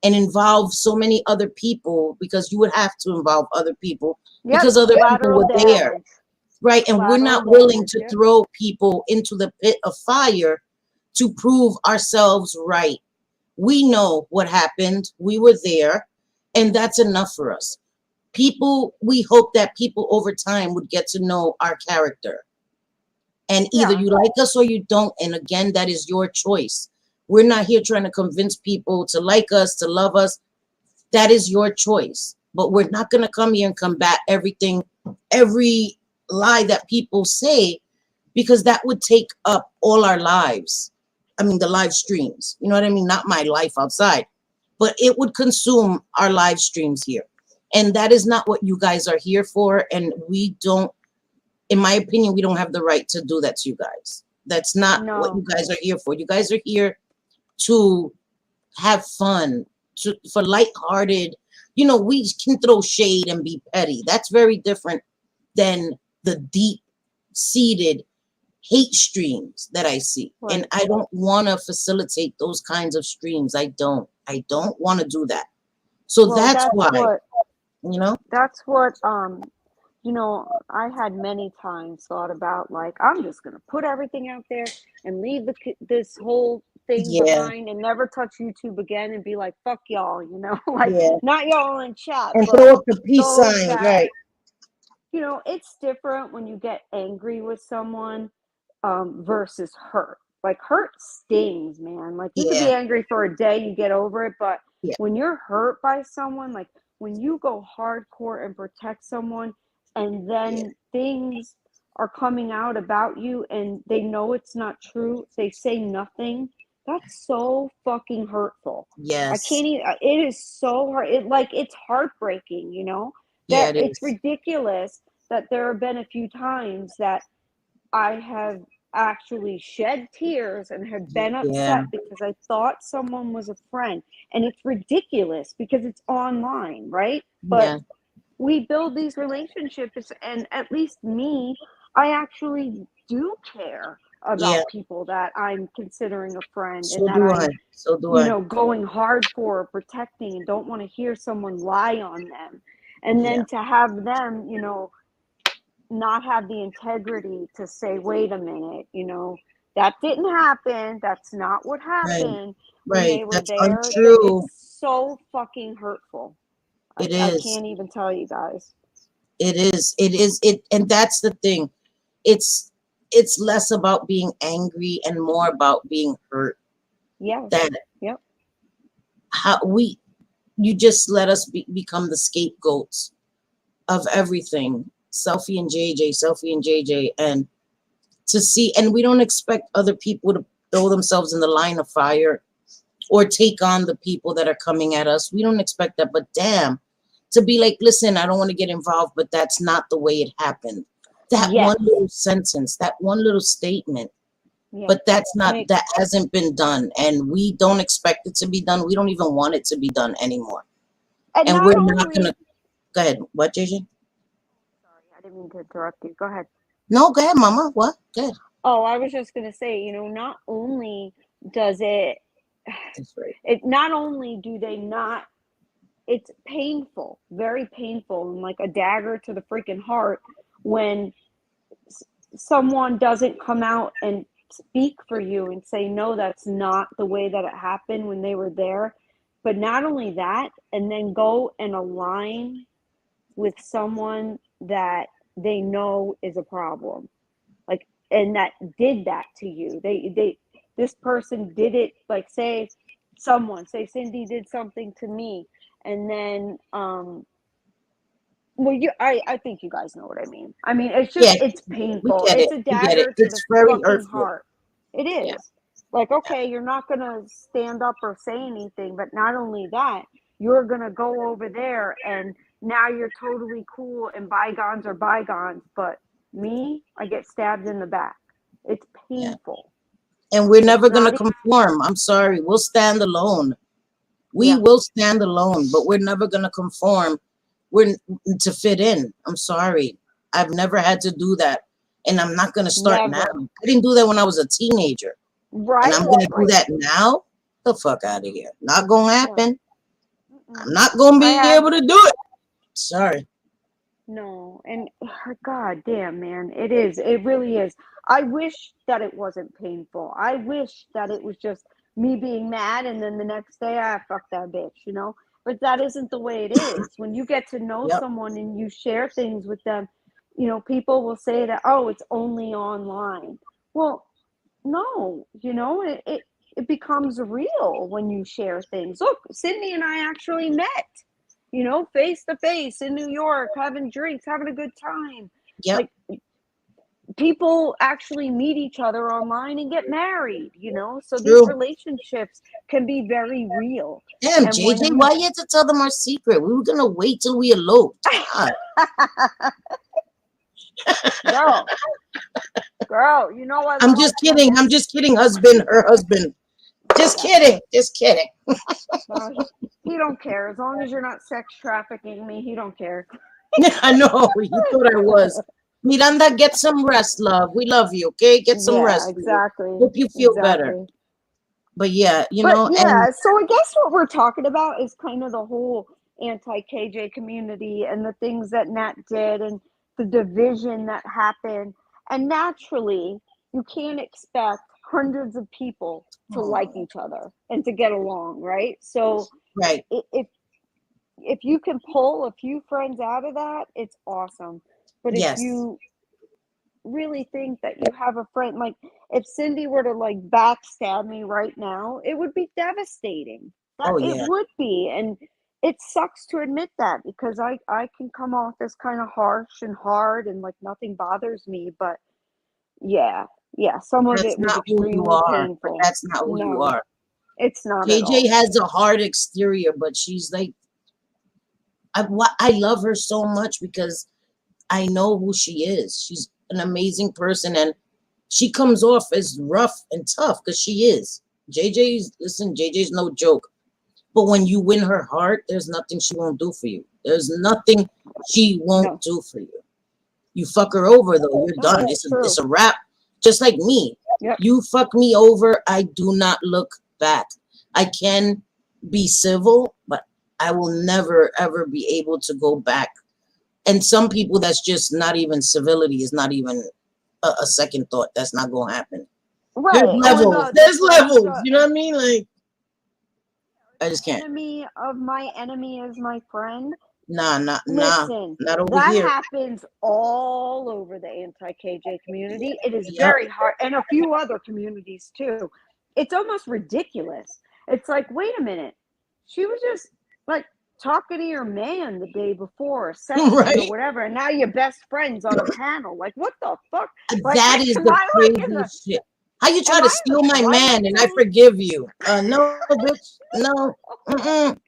and involve so many other people, because you would have to involve other people Yep. because other people Collateral were there, damage. right? And we're Collateral not willing damage. to Yep. throw people into the pit of fire to prove ourselves right. We know what happened. We were there, and that's enough for us. We hope that people over time would get to know our character. And either Yeah. you like us or you don't. And again, that is your choice. We're not here trying to convince people to like us, to love us. That is your choice. But we're not going to come here and combat every lie that people say, because that would take up all our lives. I mean, the live streams, you know what I mean? Not my life outside, but it would consume our live streams here. And that is not what you guys are here for. And we don't, in my opinion, we don't have the right to do that to you guys. That's not what No. you guys are here for. You guys are here to have fun, for lighthearted. We can throw shade and be petty. That's very different than the deep seated hate streams that I see. And Right. I don't want to facilitate those kinds of streams. I don't want to do that. So Well, that's why, you know, that's what I had many times thought about, like, I'm just going to put everything out there and leave this whole thing yeah, behind and never touch YouTube again and be like, fuck y'all, like yeah. not y'all in chat, And but throw up the peace those sign, that, right? it's different when you get angry with someone versus hurt. Like hurt stings, man. Like you could be Yeah, angry for a day, you get over it, but yeah, when you're hurt by someone, like when you go hardcore and protect someone and yeah, then things are coming out about you and they know it's not true, they say nothing. That's so fucking hurtful. I yes, can't even, it is so hard. It's heartbreaking, yeah, that it it's is. ridiculous that there have been a few times that I have actually shed tears and have been Yeah, upset because I thought someone was a friend. And it's ridiculous because it's online, right? But yeah, we build these relationships, and at least me, I actually do care yeah. about people that I'm considering a friend and So that do I. I'm, So do I. going hard for, protecting, and don't want to hear someone lie on them. And Yeah, then to have them, not have the integrity to say, wait a minute, that didn't happen. That's not what Right. happened when Right. they were That's there. That untrue. it's so fucking hurtful. It I is. can't even tell you guys. It is. It is. It. And that's the thing. It's. It's less about being angry and more about being hurt. Yes. That Yep. how we. You just let us become the scapegoats of everything. Selfie and JJ. Selfie and JJ. And to see. And we don't expect other people to throw themselves in the line of fire or take on the people that are coming at us. We don't expect that, but damn, to be like, listen, I don't want to get involved, but that's not the way it happened. That Yes. one little sentence, that one little statement, Yeah. but that's not, that hasn't been done, and we don't expect it to be done. We don't even want it to be done anymore. And we're not gonna, go ahead. What, JJ? Sorry, I didn't mean to interrupt you. Go ahead. No, go ahead, mama. What? Go ahead. Oh, I was just gonna say, you know, not only does it, That's right. it not only do they not, it's painful, very painful, and like a dagger to the freaking heart when someone doesn't come out and speak for you and say, no, that's not the way that it happened when they were there. But not only that, and then go and align with someone that they know is a problem. Like, and that did that to you. This person did it, like say Cindy did something to me, and then well, I think you guys know what I mean. I mean, it's just, it's painful. We get It's it. a We get it. dagger to It's the very fucking hurtful. heart. It is. Yeah. Like, okay, you're not gonna stand up or say anything, but not only that, you're gonna go over there and now you're totally cool and bygones are bygones. But me, I get stabbed in the back. It's painful. And we're never going to Not conform. I'm sorry. We'll stand alone. We Yeah. will stand alone, but we're never going to conform. We're to fit in. I'm sorry. I've never had to do that. And I'm not going to start now. Never. I didn't do that when I was a teenager. Right. And I'm going to do Right. that now? The fuck out of here. Not going to happen. Mm-mm. I'm not going to be able to do it. Sorry. No, and God damn, man, it is. It really is. I wish that it wasn't painful. I wish that it was just me being mad and then the next day, ah, fuck that bitch, you know? But that isn't the way it is. When you get to know Yep. someone and you share things with them, you know, people will say that, oh, it's only online. Well, no, you know, it becomes real when you share things. Look, Sydney and I actually met, you know, face to face in New York, having drinks, having a good time. Yep. Like, people actually meet each other online and get married, you know? So these True. relationships can be very real. Damn, And when JJ, you why you had to tell them our secret? We were going to wait till we eloped. God. Girl, you know what? I'm just kidding. I'm just kidding. Husband, her husband. Just kidding. Just kidding. He don't care. As long as you're not sex trafficking me, he don't care. I know. You thought I was. Miranda, get some rest, love. We love you, okay? Get some rest. Exactly. Hope you feel better. But yeah, you know. Yeah, and so I guess what we're talking about is kind of the whole anti-KJ community and the things that Nat did and the division that happened. And naturally, you can't expect hundreds of people to like each other and to get along, right? So right. If you can pull a few friends out of that, it's awesome. But if Yes. you really think that you have a friend, like if Cindy were to like backstab me right now, it would be devastating. It would be. And it sucks to admit that because I can come off as kind of harsh and hard and like nothing bothers me. But yeah, some of That's it was not who you extremely are. painful. But that's not who you are. It's not at all. JJ has a hard exterior, but she's like, I love her so much because I know who she is. She's an amazing person, and she comes off as rough and tough because she is. JJ's no joke. But when you win her heart, there's nothing she won't do for you. There's nothing she won't do for you. You fuck her over, though, you're done. It's a wrap. Just like me. Yep. You fuck me over, I do not look back. I can be civil, but I will never, ever be able to go back. And some people, that's just not even civility, is not even a second thought. That's not going to happen. There's Right. Oh levels. no, There's levels. You know what I mean? Like, I just can't. enemy of my enemy is my friend. Nah, Listen, not over that here. happens all over the anti-KJ community. It is Yep. very hard, and a few other communities too. It's almost ridiculous. It's like, wait a minute, she was just like talking to your man the day before, sexting or Right. whatever, and now you're best friends on a panel. Like, what the fuck? Like, That is am the I like in the craziest shit. How you try am to I in steal the my Twilight man and I Zone? forgive you? No, bitch. No. Mm-mm.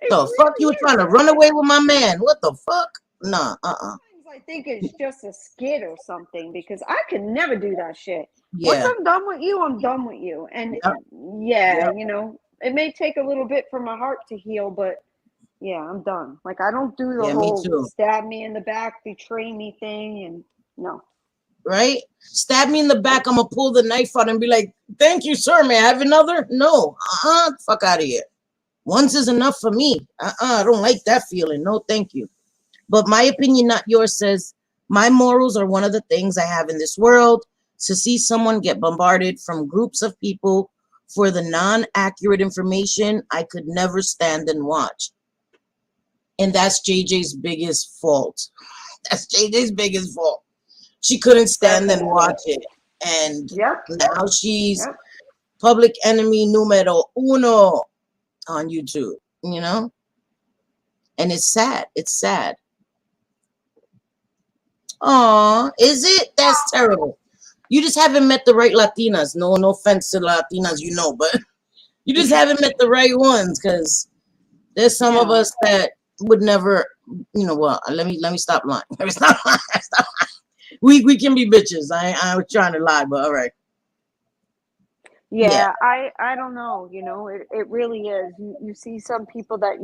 It The fuck you really were trying is. to run away with my man? What the fuck? Nah. I think it's just a skit or something because I can never do that shit. Once Yeah. I'm done with you, I'm done with you. And Yep. yeah, Yep. it may take a little bit for my heart to heal, but yeah, I'm done. Like I don't do the Yeah. Me whole too. stab me in the back, betray me thing, and no. Right? Stab me in the back. I'm gonna pull the knife out and be like, "Thank you, sir. May I have another?" No. Fuck out of here. Once is enough for me. I don't like that feeling. No, thank you. But my opinion, not yours, says my morals are one of the things I have in this world. To see someone get bombarded from groups of people for the non-accurate information, I could never stand and watch. And that's JJ's biggest fault. That's JJ's biggest fault. She couldn't stand and Definitely. watch it. And Yep. now she's Yep. public enemy numero uno on YouTube, you know? And it's sad. It's sad. Oh, is it? That's terrible. You just haven't met the right Latinas. No, no offense to Latinas, but you just haven't met the right ones because there's some of Yeah. us that would never, well, let me stop lying. Let me stop lying. Stop lying. We can be bitches. I was trying to lie, but all right. Yeah. Yeah, I don't know, it really is. You see some people that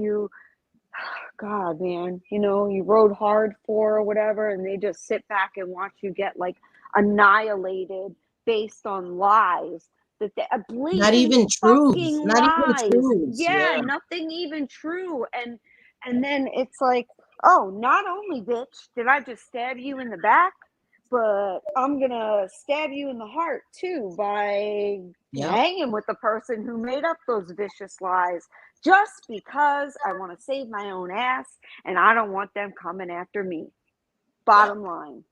God, man, you rode hard for or whatever, and they just sit back and watch you get like annihilated based on lies Not blatant even truths. fucking Not even lies. truths. Yeah, Yeah. nothing even true. And then it's like, oh, not only bitch did I just stab you in the back, but I'm gonna stab you in the heart too by Yep. hanging with the person who made up those vicious lies just because I want to save my own ass and I don't want them coming after me. Bottom line.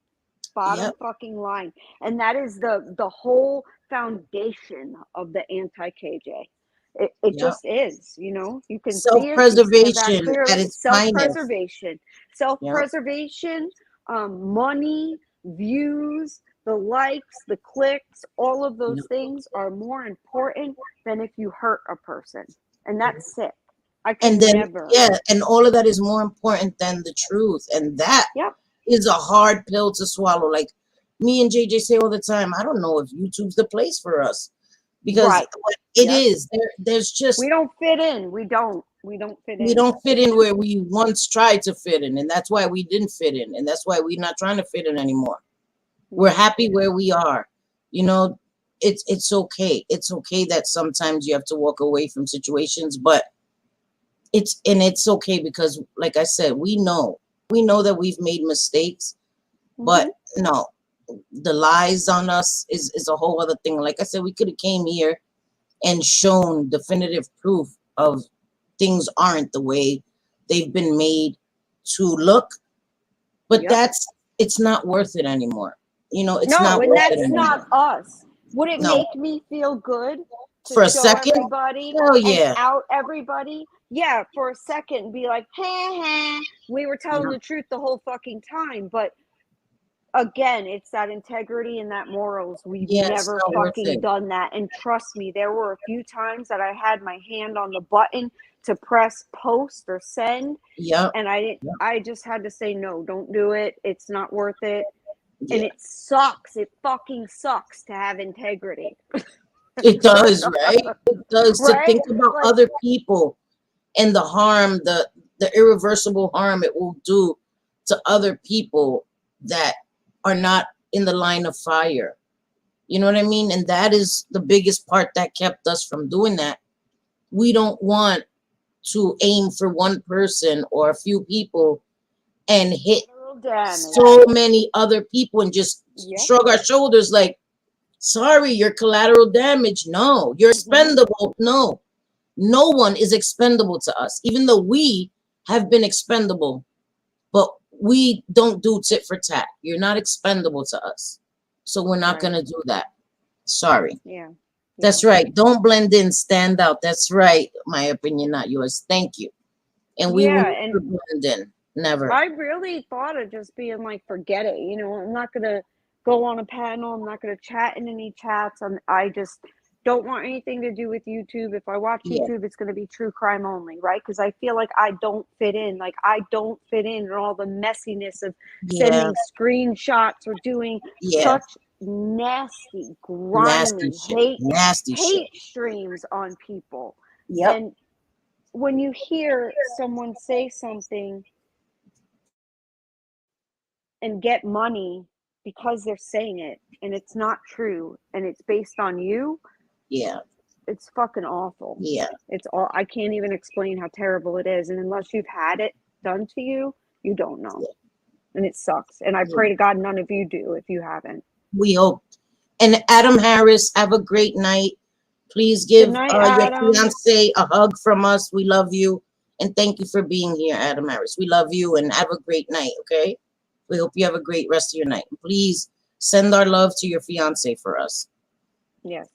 Bottom Yep. fucking line. And that is the whole foundation of the anti-KJ. It Yep. just is, you can see it, you see it that Self-preservation at clearly. its finest. Self-preservation. Yep. Self-preservation, money, views, the likes, the clicks, all of those Yep. things are more important than if you hurt a person. And that's sick. I And can then, never. yeah, and all of that is more important than the truth. And that Yep. is a hard pill to swallow. Like me and JJ say all the time, I don't know if YouTube's the place for us because Right. it Yep. is. There's just We don't fit in. We don't fit we in. don't fit in where we once tried to fit in, and that's why we didn't fit in, and that's why we're not trying to fit in anymore. We're happy where we are. You know, it's okay. It's okay that sometimes you have to walk away from situations, but it's okay because, like I said, we know that we've made mistakes, but no, the lies on us is a whole other thing. Like I said, we could have came here and shown definitive proof of things aren't the way they've been made to look, but Yep. it's not worth it anymore. It's No, not and worth it that's not anymore. us. Would it No, make me feel good to for a show second, everybody hell and yeah. out everybody? Yeah, for a second, be like, hey, we were telling the truth the whole fucking time. But again, it's that integrity and that morals. We've Yeah, it's never not worth fucking it. done that. And trust me, there were a few times that I had my hand on the button to press post or send. Yep. And I just had to say, no, don't do it. It's not worth it. Yeah. And it sucks. It fucking sucks to have integrity. It does, right? It does. To Right? think about Like, other people and the harm, the irreversible harm it will do to other people that are not in the line of fire. You know what I mean? And that is the biggest part that kept us from doing that. We don't want to aim for one person or a few people and hit collateral damage. so many other people and just Yep. shrug our shoulders like, Sorry, you're collateral damage. No, you're expendable. No, no one is expendable to us, even though we have been expendable, but we don't do tit for tat. You're not expendable to us. So we're not going to do that. Sorry. Yeah. That's right. Don't blend in, stand out. That's right. My opinion, not yours. Thank you. And we will never blend in. Never. I really thought of just being like, forget it. You know, I'm not going to go on a panel. I'm not going to chat in any chats. I just don't want anything to do with YouTube. If I watch YouTube, it's going to be true crime only, right? Because I feel like I don't fit in. Like, I don't fit in all the messiness of sending screenshots or doing such nasty, grimy, hate streams on people. And when you hear someone say something and get money because they're saying it and it's not true and it's based on you, it's fucking awful. It's all, I can't even explain how terrible it is, and unless you've had it done to you, you don't know. And it sucks, and I pray to God none of you do if you haven't. We hope. And Adam Harris, have a great night. Please give your fiance a hug from us. We love you, and thank you for being here, Adam Harris. We love you, and have a great night. Okay, we hope you have a great rest of your night. Please send our love to your fiance for us. Yes.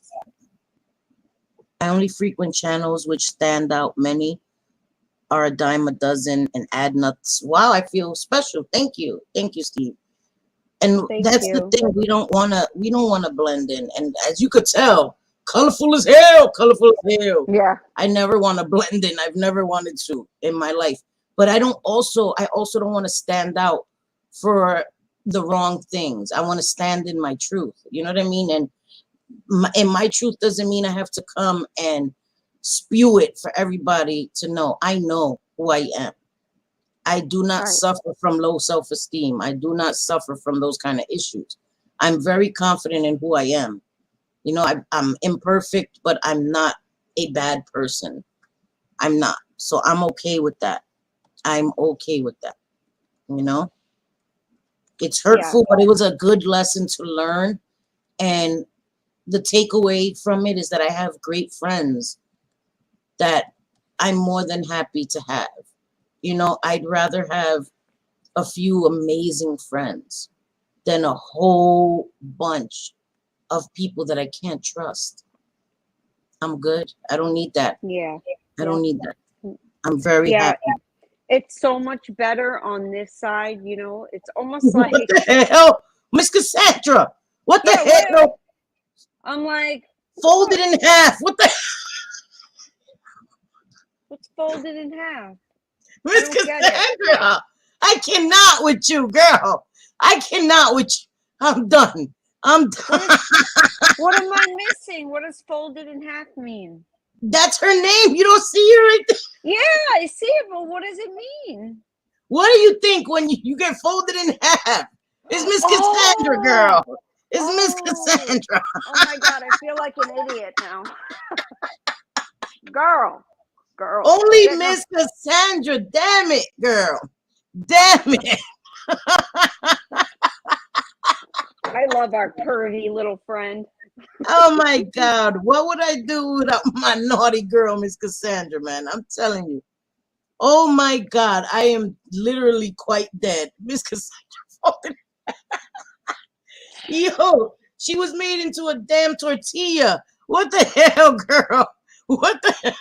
I only frequent channels which stand out. Many are a dime a dozen and add nuts. Wow, I feel special. Thank you, Steve. And that's the thing. We don't wanna blend in. And as you could tell, colorful as hell. Yeah. I never want to blend in. I've never wanted to in my life. But I also don't want to stand out for the wrong things. I want to stand in my truth. You know what I mean? And my truth doesn't mean I have to come and spew it for everybody to know. I know who I am. I do not suffer from low self-esteem. I do not suffer from those kind of issues. I'm very confident in who I am. You know, I'm imperfect, but I'm not a bad person. I'm not. So I'm okay with that. I'm okay with that. You know, it's hurtful, but it was a good lesson to learn. And the takeaway from it is that I have great friends that I'm more than happy to have. You know, I'd rather have a few amazing friends than a whole bunch of people that I can't trust. I'm good. I don't need that. I don't need that. I'm very happy. It's so much better on this side, you know. It's almost like, what the hell, Miss Cassandra? What the hell? I'm like, fold it in half. What the? What's folded in half? Miss Cassandra, I cannot with you, girl. I cannot with you. I'm done. What am I missing? What does folded in half mean? That's her name. You don't see her right there? Yeah, I see it, but what does it mean? What do you think when you get folded in half? It's Miss Cassandra, girl. It's Miss Cassandra. Oh my God, I feel like an idiot now. Girl. Only Miss Cassandra. Damn it, girl. Damn it. I love our pervy little friend. Oh my God. What would I do without my naughty girl, Miss Cassandra, man? I'm telling you. Oh my God. I am literally quite dead. Miss Cassandra. Yo, she was made into a damn tortilla. What the hell, girl? What the hell?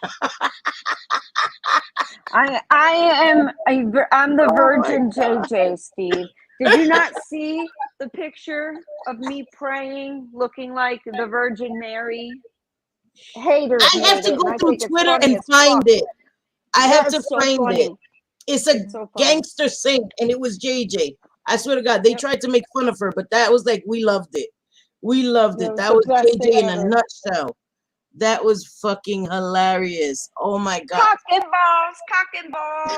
I'm the virgin JJ, Steve. Did you not see the picture of me praying, looking like the Virgin Mary? Haters. I have to go through Twitter and find it. I have to find it. It's a gangster saint, and it was JJ. I swear to God, they tried to make fun of her, but that was like, we loved it. We loved it. That was JJ in a nutshell. That was fucking hilarious. Oh my God. Cock and balls.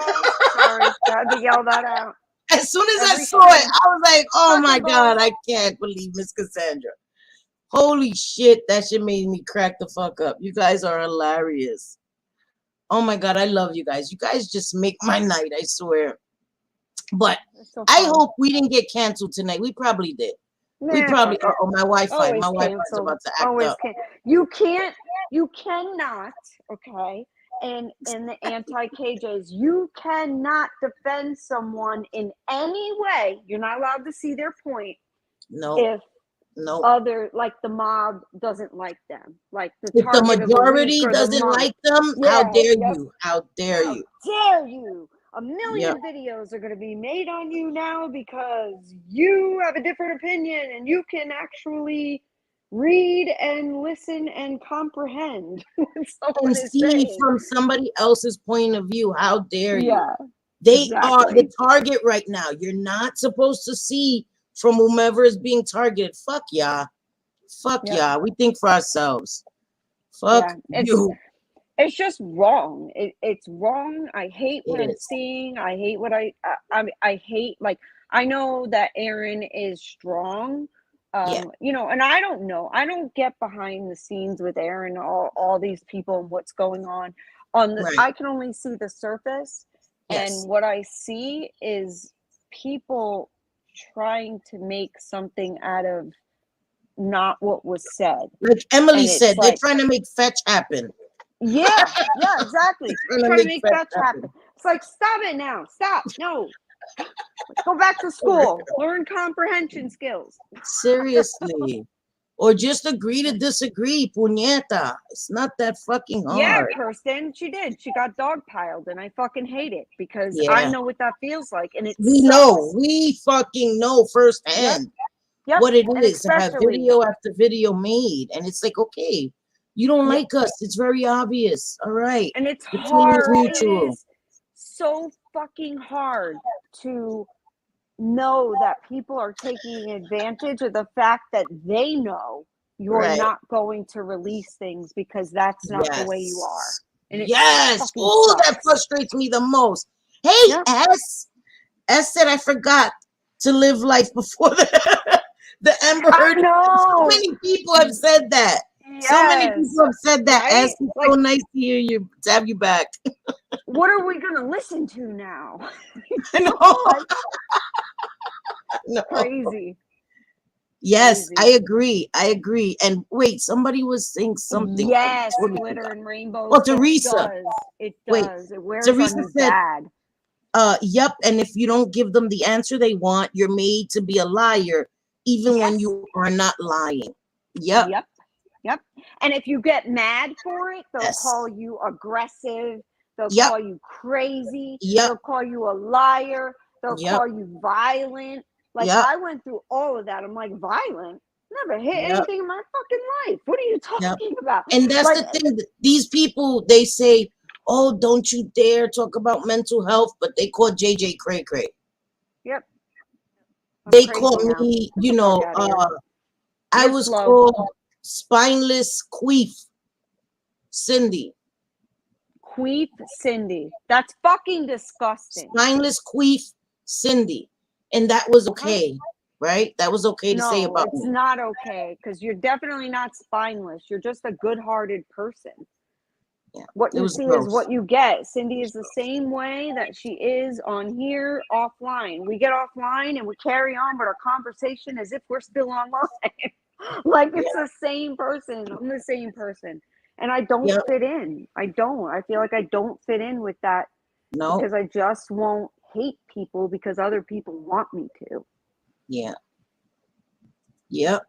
Sorry, I had to yell that out. As soon as I saw it, I was like, oh my God, I can't believe Miss Cassandra. Holy shit, that shit made me crack the fuck up. You guys are hilarious. Oh my God, I love you guys. You guys just make my night, I swear. But I hope we didn't get canceled tonight. We probably did. We Nah, probably fuck it. are. Oh, my Wi-Fi. Always My Wi-Fi is canceled. about to act Always up. can. You cannot, okay, and in the anti-KJs, you cannot defend someone in any way. You're not allowed to see their point. No. If No. like the mob doesn't like them, like the If the target of the majority week or doesn't the month. like them, Yeah, how dare yep. you? How dare you? Dare you? A Yep. million videos are going to be made on you now because you have a different opinion and you can actually read and listen and comprehend what someone And is see saying. from somebody else's point of view. How dare you? Yeah, They are exactly. the target right now. You're not supposed to see from whomever is being targeted. Fuck y'all. Fuck Yep. y'all. We think for ourselves. Fuck you. It's just wrong. It's wrong. I hate what I'm is. seeing. I hate what I hate. Like, I know that Aaron is strong. Yeah. You know, and I don't know. I don't get behind the scenes with Aaron, all these people and what's going on. Right. I can only see the surface. Yes. And what I see is people trying to make something out of not what was said. Like Emily And it's said, they're like, trying to make fetch happen. yeah, exactly. Trying to Trying to make make fetch fetch happen. It's like, stop it now. Stop. No. Go back to school. Learn comprehension skills. Seriously. Or just agree to disagree, puñeta. It's not that fucking hard. Yeah, Kirsten, she did. She got dogpiled, and I fucking hate it because Yeah. I know what that feels like, and we know. We fucking know firsthand what it is to have video after video made, and it's like, okay, you don't like us. It's very obvious. All right, and it's the hard. feeling is mutual. It is so fucking hard to know that people are taking advantage of the fact that they know you're not going to release things because that's not the way you are. And yes. Oh, that frustrates me the most. Hey, S said I forgot to live life before the Amber Heard. So many people have said that. Yes. So many people have said that. Right? S, it's so nice to hear you, to have you back. What are we gonna listen to now? No. Crazy. Yes, crazy. I agree. And wait, somebody was saying something. Yes, glitter and rainbows. Oh, Teresa. It does. Wait, it wears Teresa on you said, bad. Yep. And if you don't give them the answer they want, you're made to be a liar, even when you are not lying. Yep. And if you get mad for it, they'll call you aggressive. They'll call you crazy. They'll call you a liar. They'll call you violent. Like, I went through all of that. I'm like, violent? Never hit anything in my fucking life. What are you talking about? And that's the thing. These people, they say, oh, don't you dare talk about mental health, but they call JJ cray cray. Yep. They call me, you know, I was called spineless queef Cindy. Queef Cindy. That's fucking disgusting. Spineless queef Cindy. And that was okay, right? That was okay to say about me. No, it's not okay, because you're definitely not spineless. You're just a good-hearted person. Yeah, what you see is what you get. Cindy is the same way that she is on here offline. We get offline and we carry on, but our conversation as if we're still online. Like, it's the same person. I'm the same person. And I don't fit in. I don't. I feel like I don't fit in with that. No. Because I just won't hate people because other people want me to. Yeah. Yep.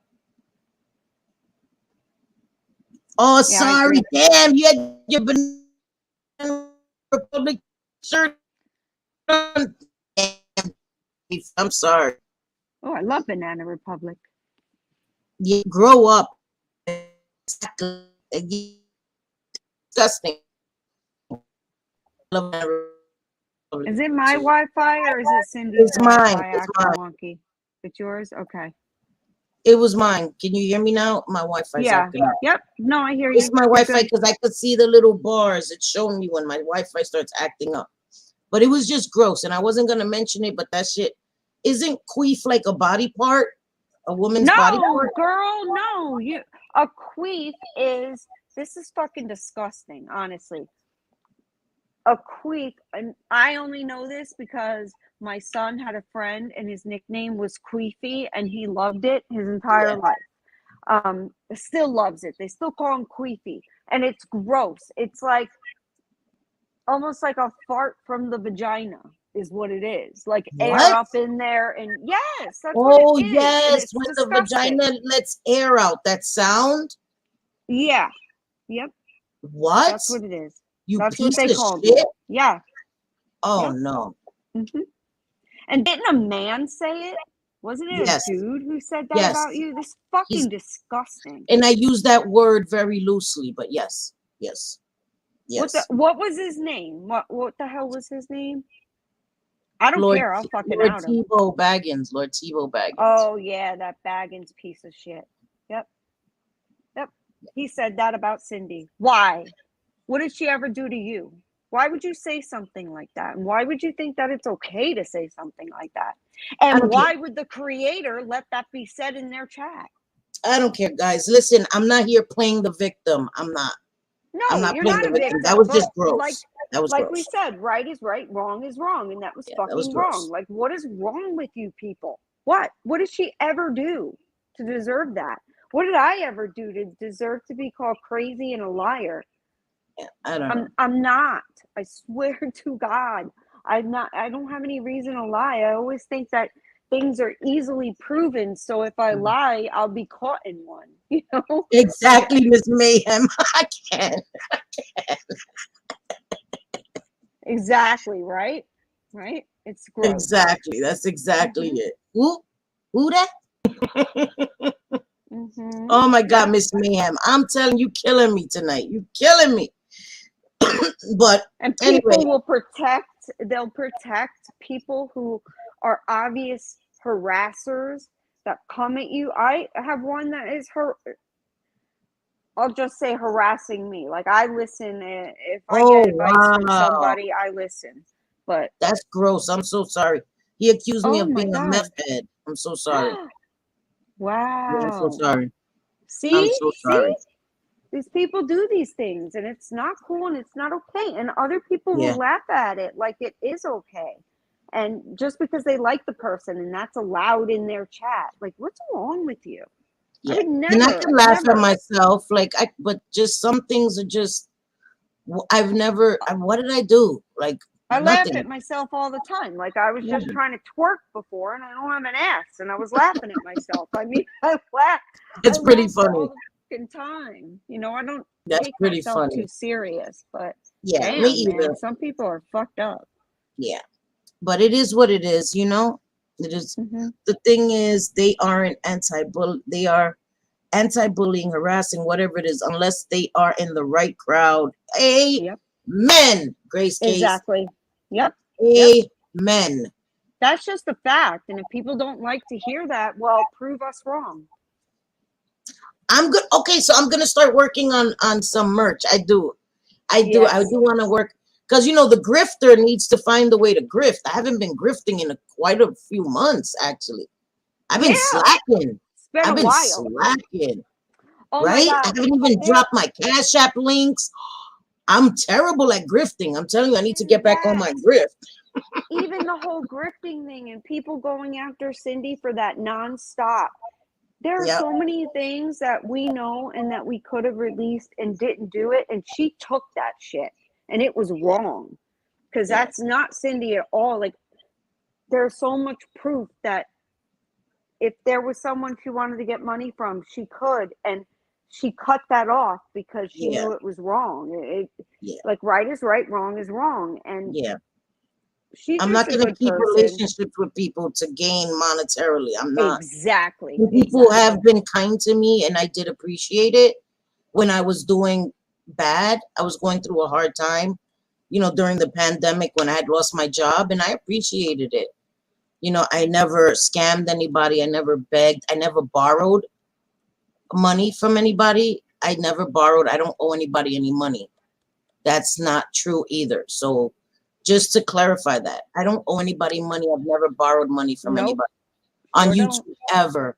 Oh, sorry. Damn, you had your Banana Republic shirt on. I'm sorry. Oh, I love Banana Republic. You grow up. Disgusting. Is it my Wi-Fi or is it Cindy's? It's mine. It's mine. Wonky. It's yours? Okay. It was mine. Can you hear me now? My Wi-Fi. Yep. No, I hear you. It's my Wi-Fi because I could see the little bars. It's showing me when my Wi-Fi starts acting up. But it was just gross, and I wasn't gonna mention it. But that shit isn't queef like a body part, a woman's body part. No, girl, no. A queef is. This is fucking disgusting, honestly. a queef, and I only know this because my son had a friend and his nickname was Queefy, and he loved it his entire Yeah. life. Still loves it. They still call him Queefy, and it's gross. It's like almost like a fart from the vagina is what it is. Like air What? up in there, and yes, that's what Oh, it is. And yes. it's When the disgusting. vagina lets air out, that sound? Yeah. Yep. What? That's what it is. You That's what piece they of called shit? me. Yeah. Oh, Yep. no. And didn't a man say it? Wasn't it a Yes. dude who said that about Yes. you? This He's, fucking disgusting. and I use that word very loosely, but yes. Yes. Yes. What was his name? What the hell was his name? I don't Lord, care. I'll fucking Lord out him. Tebow Baggins. Lord Tebow Baggins. Oh yeah, that Baggins piece of shit. Yep. Yep. He said that about Cindy. Why? What did she ever do to you? Why would you say something like that? And why would you think that it's okay to say something like that? I And don't why care. would the creator let that be said in their chat? I don't care, guys. Listen, I'm not here playing the victim. I'm not No, you're playing not the a victim. That victim, was but just gross. That was like we gross. said, right is right, wrong is wrong, and that was Yeah, that was fucking wrong. gross. Like, what is wrong with you people? What did she ever do to deserve that? What did I ever do to deserve to be called crazy and a liar? Yeah, I don't know. I'm not. I swear to God, I'm not. I don't have any reason to lie. I always think that things are easily proven. So if I lie, I'll be caught in one. You know? Exactly, Miss Mayhem. I can't. Exactly. Right. Right. It's gross. Exactly. That's exactly it. Who that? Oh my God, Miss Mayhem. I'm telling you, killing me tonight. You killing me. But And anyway, people they'll protect people who are obvious harassers that come at you. I have one that is I'll just say harassing me. Like I listen, if I oh get advice from wow. somebody, I listen. But That's gross. I'm so sorry. He accused me oh of my being a God. meth head. I'm so sorry. Yeah, I'm so Wow. sorry. I'm See? so See? sorry. These people do these things and it's not cool and it's not okay. And other people Yeah. will laugh at it like it is okay. And just because they like the person and that's allowed in their chat, like what's wrong with you? I Yeah. would And I never, can laugh at never. myself. But just some things are just, what did I do? Like I laugh at nothing. myself all the time. Like I was Yeah. just trying to twerk before and I don't have an ass and I was laughing at myself. I mean, I laugh It's pretty all funny. the fucking time. You know, I don't That's take pretty myself funny. too serious, but Yeah, me damn, man, either. some people are fucked up. Yeah. But it is what it is, you know? It is. The thing is, they aren't they are anti-bullying, harassing, whatever it is, unless they are in the right crowd. Yep. Amen. Grace Case. Exactly. Yep. Amen. That's just a fact. And if people don't like to hear that, well, prove us wrong. I'm good. Okay, so I'm gonna start working on some merch. I do want to work because the grifter needs to find a way to grift. I haven't been grifting in quite a few months actually. I've been slacking. It's been a while. Slacking. Oh right? my God. I haven't even dropped my Cash App links. I'm terrible at grifting. I'm telling you, I need to get back on my grift. Even the whole grifting thing and people going after Cindy for that nonstop. There are so many things that we know and that we could have released and didn't do it. And she took that shit and it was wrong because that's not Cindy at all. Like there's so much proof that if there was someone she wanted to get money from, she could. And she cut that off because she knew it was wrong. Like right is right, wrong is wrong. And she's I'm just not a going to good keep person. relationships with people to gain monetarily. I'm not. Exactly. People have been kind to me and I did appreciate it when I was doing bad. I was going through a hard time, during the pandemic when I had lost my job, and I appreciated it. I never scammed anybody. I never begged. I never borrowed money from anybody. I never borrowed. I don't owe anybody any money. That's not true either. So just to clarify that, I don't owe anybody money. I've never borrowed money from anybody on YouTube ever.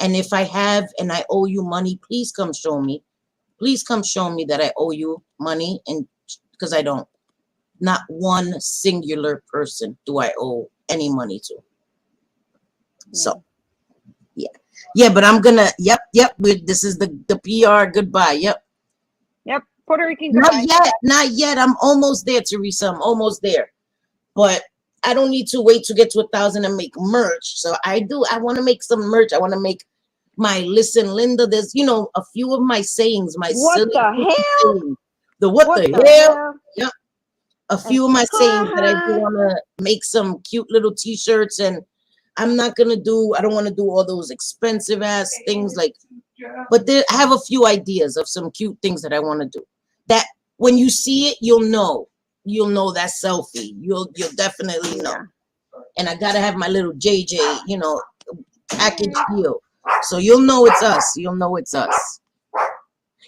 And if I have and I owe you money, please come show me. Please come show me that I owe you money, and because I don't. Not one singular person do I owe any money to. So yeah, but I'm gonna. Yep. This is the PR goodbye. Yep. Puerto Rican Not goodbye. yet. Not yet. I'm almost there, Teresa. I'm almost there. But I don't need to wait to get to 1,000 and make merch. So I do. I want to make some merch. I want to make my Listen, Linda. There's a few of my sayings, my What silly the hell? sayings. What What the the hell? hell? Yep. A few of my sayings that I do Uh-huh. want to make some cute little t-shirts, and I don't want to do all those expensive ass things but I have a few ideas of some cute things that I want to do. That when you see it, you'll know that selfie. You'll definitely know. Yeah. And I gotta have my little JJ, package deal. So you'll know it's us. You'll know it's us.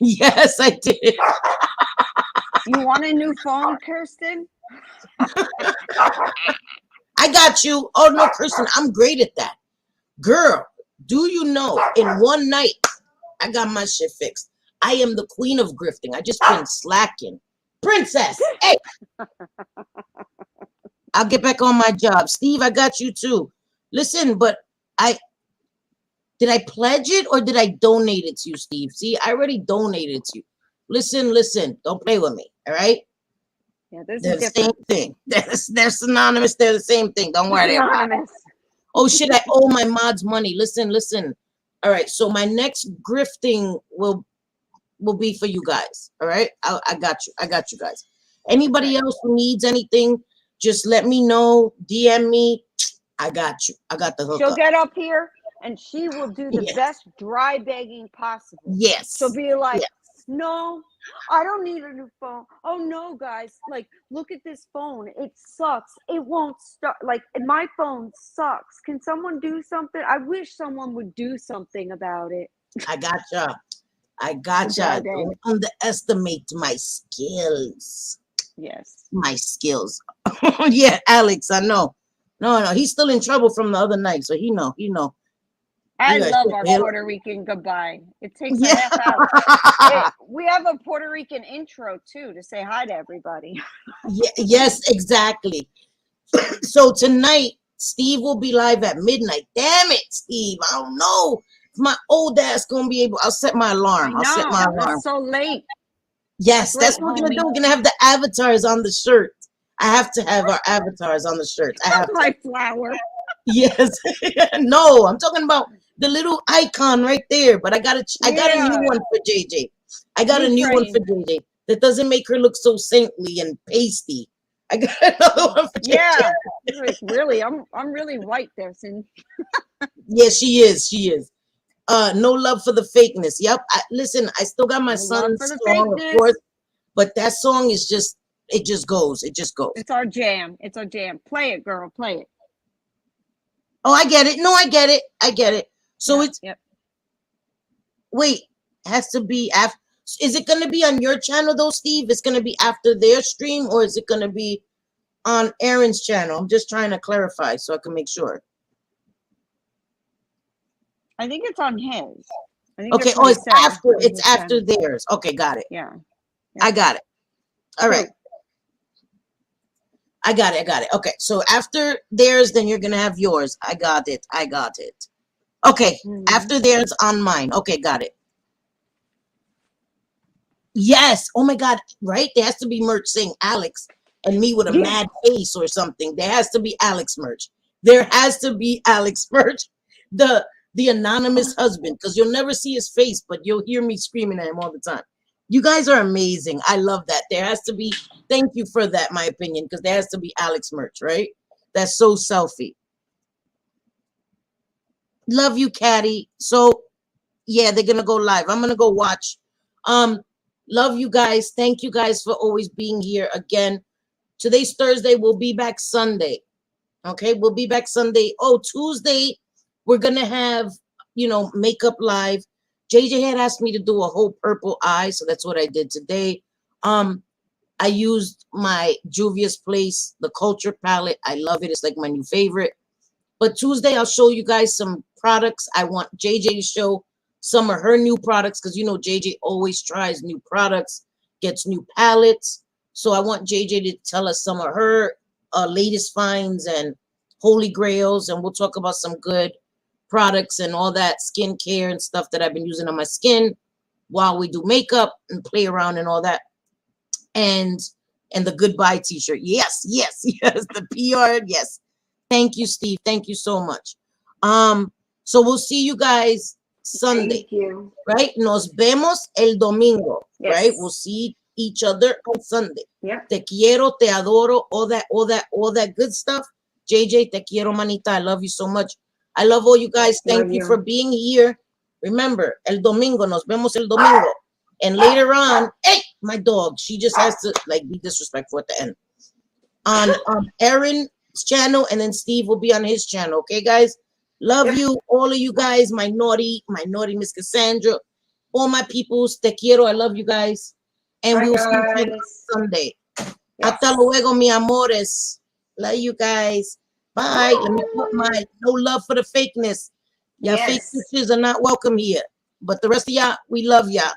Yes, I did. You want a new phone, Kirsten? I got you. Oh no, Kristen, I'm great at that. Girl, do you know in one night I got my shit fixed. I am the queen of grifting. I just been slacking. Princess, hey, I'll get back on my job. Steve, I got you too. Listen, but I did I pledge it or did I donate it to you, Steve? See, I already donated to you. Listen, don't play with me. All right? Yeah, this They're is the different. same thing. They're synonymous. They're the same thing. Don't worry about it. Anonymous. Oh shit, I owe my mods money. Listen. All right, so my next grifting will be for you guys. All right, I got you. I got you guys. Anybody else who needs anything, just let me know. DM me. I got you. I got the She'll hookup. get up here and she will do the Yes. best dry begging possible. Yes. She'll be like, Yes. no, I don't need a new phone. Oh no, guys, like look at this phone. It sucks. It won't start. Like my phone sucks. Can someone do something? I wish someone would do something about it. I gotcha. I gotcha. Don't underestimate my skills. Yes. My skills. Yeah, Alex, I know. No, he's still in trouble from the other night, so he know. I You guys love our hell- Puerto Rican goodbye. It takes a Yeah. half hour. Hey, we have a Puerto Rican intro too to say hi to everybody. Yes, exactly. So tonight, Steve will be live at midnight. Damn it, Steve. I don't know if my old ass gonna be able. I'll set my alarm. I'll set my alarm. That's so late. Yes, that's late, what we're gonna do. homie. We're gonna have the avatars on the shirt. I have to have our avatars on the shirt. I have to. My flower. Yes. No, I'm talking about the little icon right there. But I got a new one for JJ. I got a new one for JJ that doesn't make her look so saintly and pasty. I got another one for JJ. Yeah. Like, really, I'm really white there, Sin. Yeah, she is. No love for the fakeness. Yep. Listen, I still got my son's song, of course, but that song is just it just goes. It's our jam. Play it, girl. Play it. Oh, I get it. No, I get it. So wait, has to be after. Is it going to be on your channel though, Steve? It's going to be after their stream, or is it going to be on Aaron's channel? I'm just trying to clarify so I can make sure. I think it's on his. Okay. Oh, it's after. It's after theirs. Okay, got it. Yeah. I got it. All right. I got it. Okay, so after theirs, then you're gonna have yours. I got it. Okay, after theirs on mine. Okay, got it. Yes. Oh my God. Right? There has to be merch saying Alex and me with a mad face or something. There has to be Alex merch. There has to be Alex merch. The anonymous husband, because you'll never see his face, but you'll hear me screaming at him all the time. You guys are amazing. I love that. There has to be, thank you for that, my opinion, because there has to be Alex merch, right? That's so selfie. Love you, Caddy. So, yeah, they're going to go live. I'm going to go watch. Love you guys. Thank you guys for always being here again. Today's Thursday. We'll be back Sunday. Okay, we'll be back Sunday. Oh, Tuesday, we're going to have, makeup live. JJ had asked me to do a whole purple eye, so that's what I did today. I used my Juvia's Place, the Culture palette. I love it. It's like my new favorite. But Tuesday, I'll show you guys some products. I want JJ to show some of her new products because, JJ always tries new products, gets new palettes. So I want JJ to tell us some of her latest finds and holy grails, and we'll talk about some good products and all that skincare and stuff that I've been using on my skin while we do makeup and play around and all that. And the goodbye t-shirt. Yes, yes, yes. The PR. Yes. Thank you, Steve. Thank you so much. So we'll see you guys Sunday. Thank you. Right? Nos vemos el domingo. Yes. Right? We'll see each other on Sunday. Yeah. Te quiero, te adoro, all that good stuff. JJ, te quiero, manita. I love you so much. I love all you guys. Thank you for being here. Remember, el domingo, nos vemos el domingo. And later on, hey, my dog, she just has to like be disrespectful at the end. On Aaron's channel, and then Steve will be on his channel. Okay, guys? Love you, all of you guys. My naughty Miss Cassandra. All my peoples, te quiero. I love you guys. And we'll see you Sunday. Yes. Hasta luego, mi amores. Love you guys. Bye. Let me put my no love for the fakeness. Y'all fake bitches are not welcome here. But the rest of y'all, we love y'all.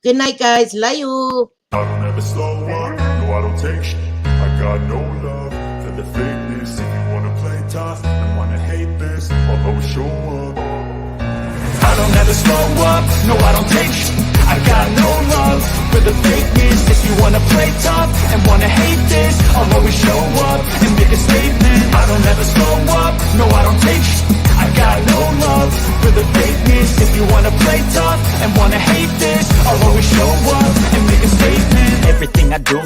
Good night, guys. Love you. I don't ever slow up. No, I don't take shit. I got no love for the fakeness. If you wanna play tough and wanna hate this, I'll always show up. I don't ever slow up. No, I don't take shit. I got no love for the fakeness. If you wanna play tough and wanna hate this, I'll always show up and make a statement. I don't ever slow up. No, I don't take shit. I got no love for the fakeness. If you wanna play tough and wanna hate this, I'll always show up and make a statement. Everything I do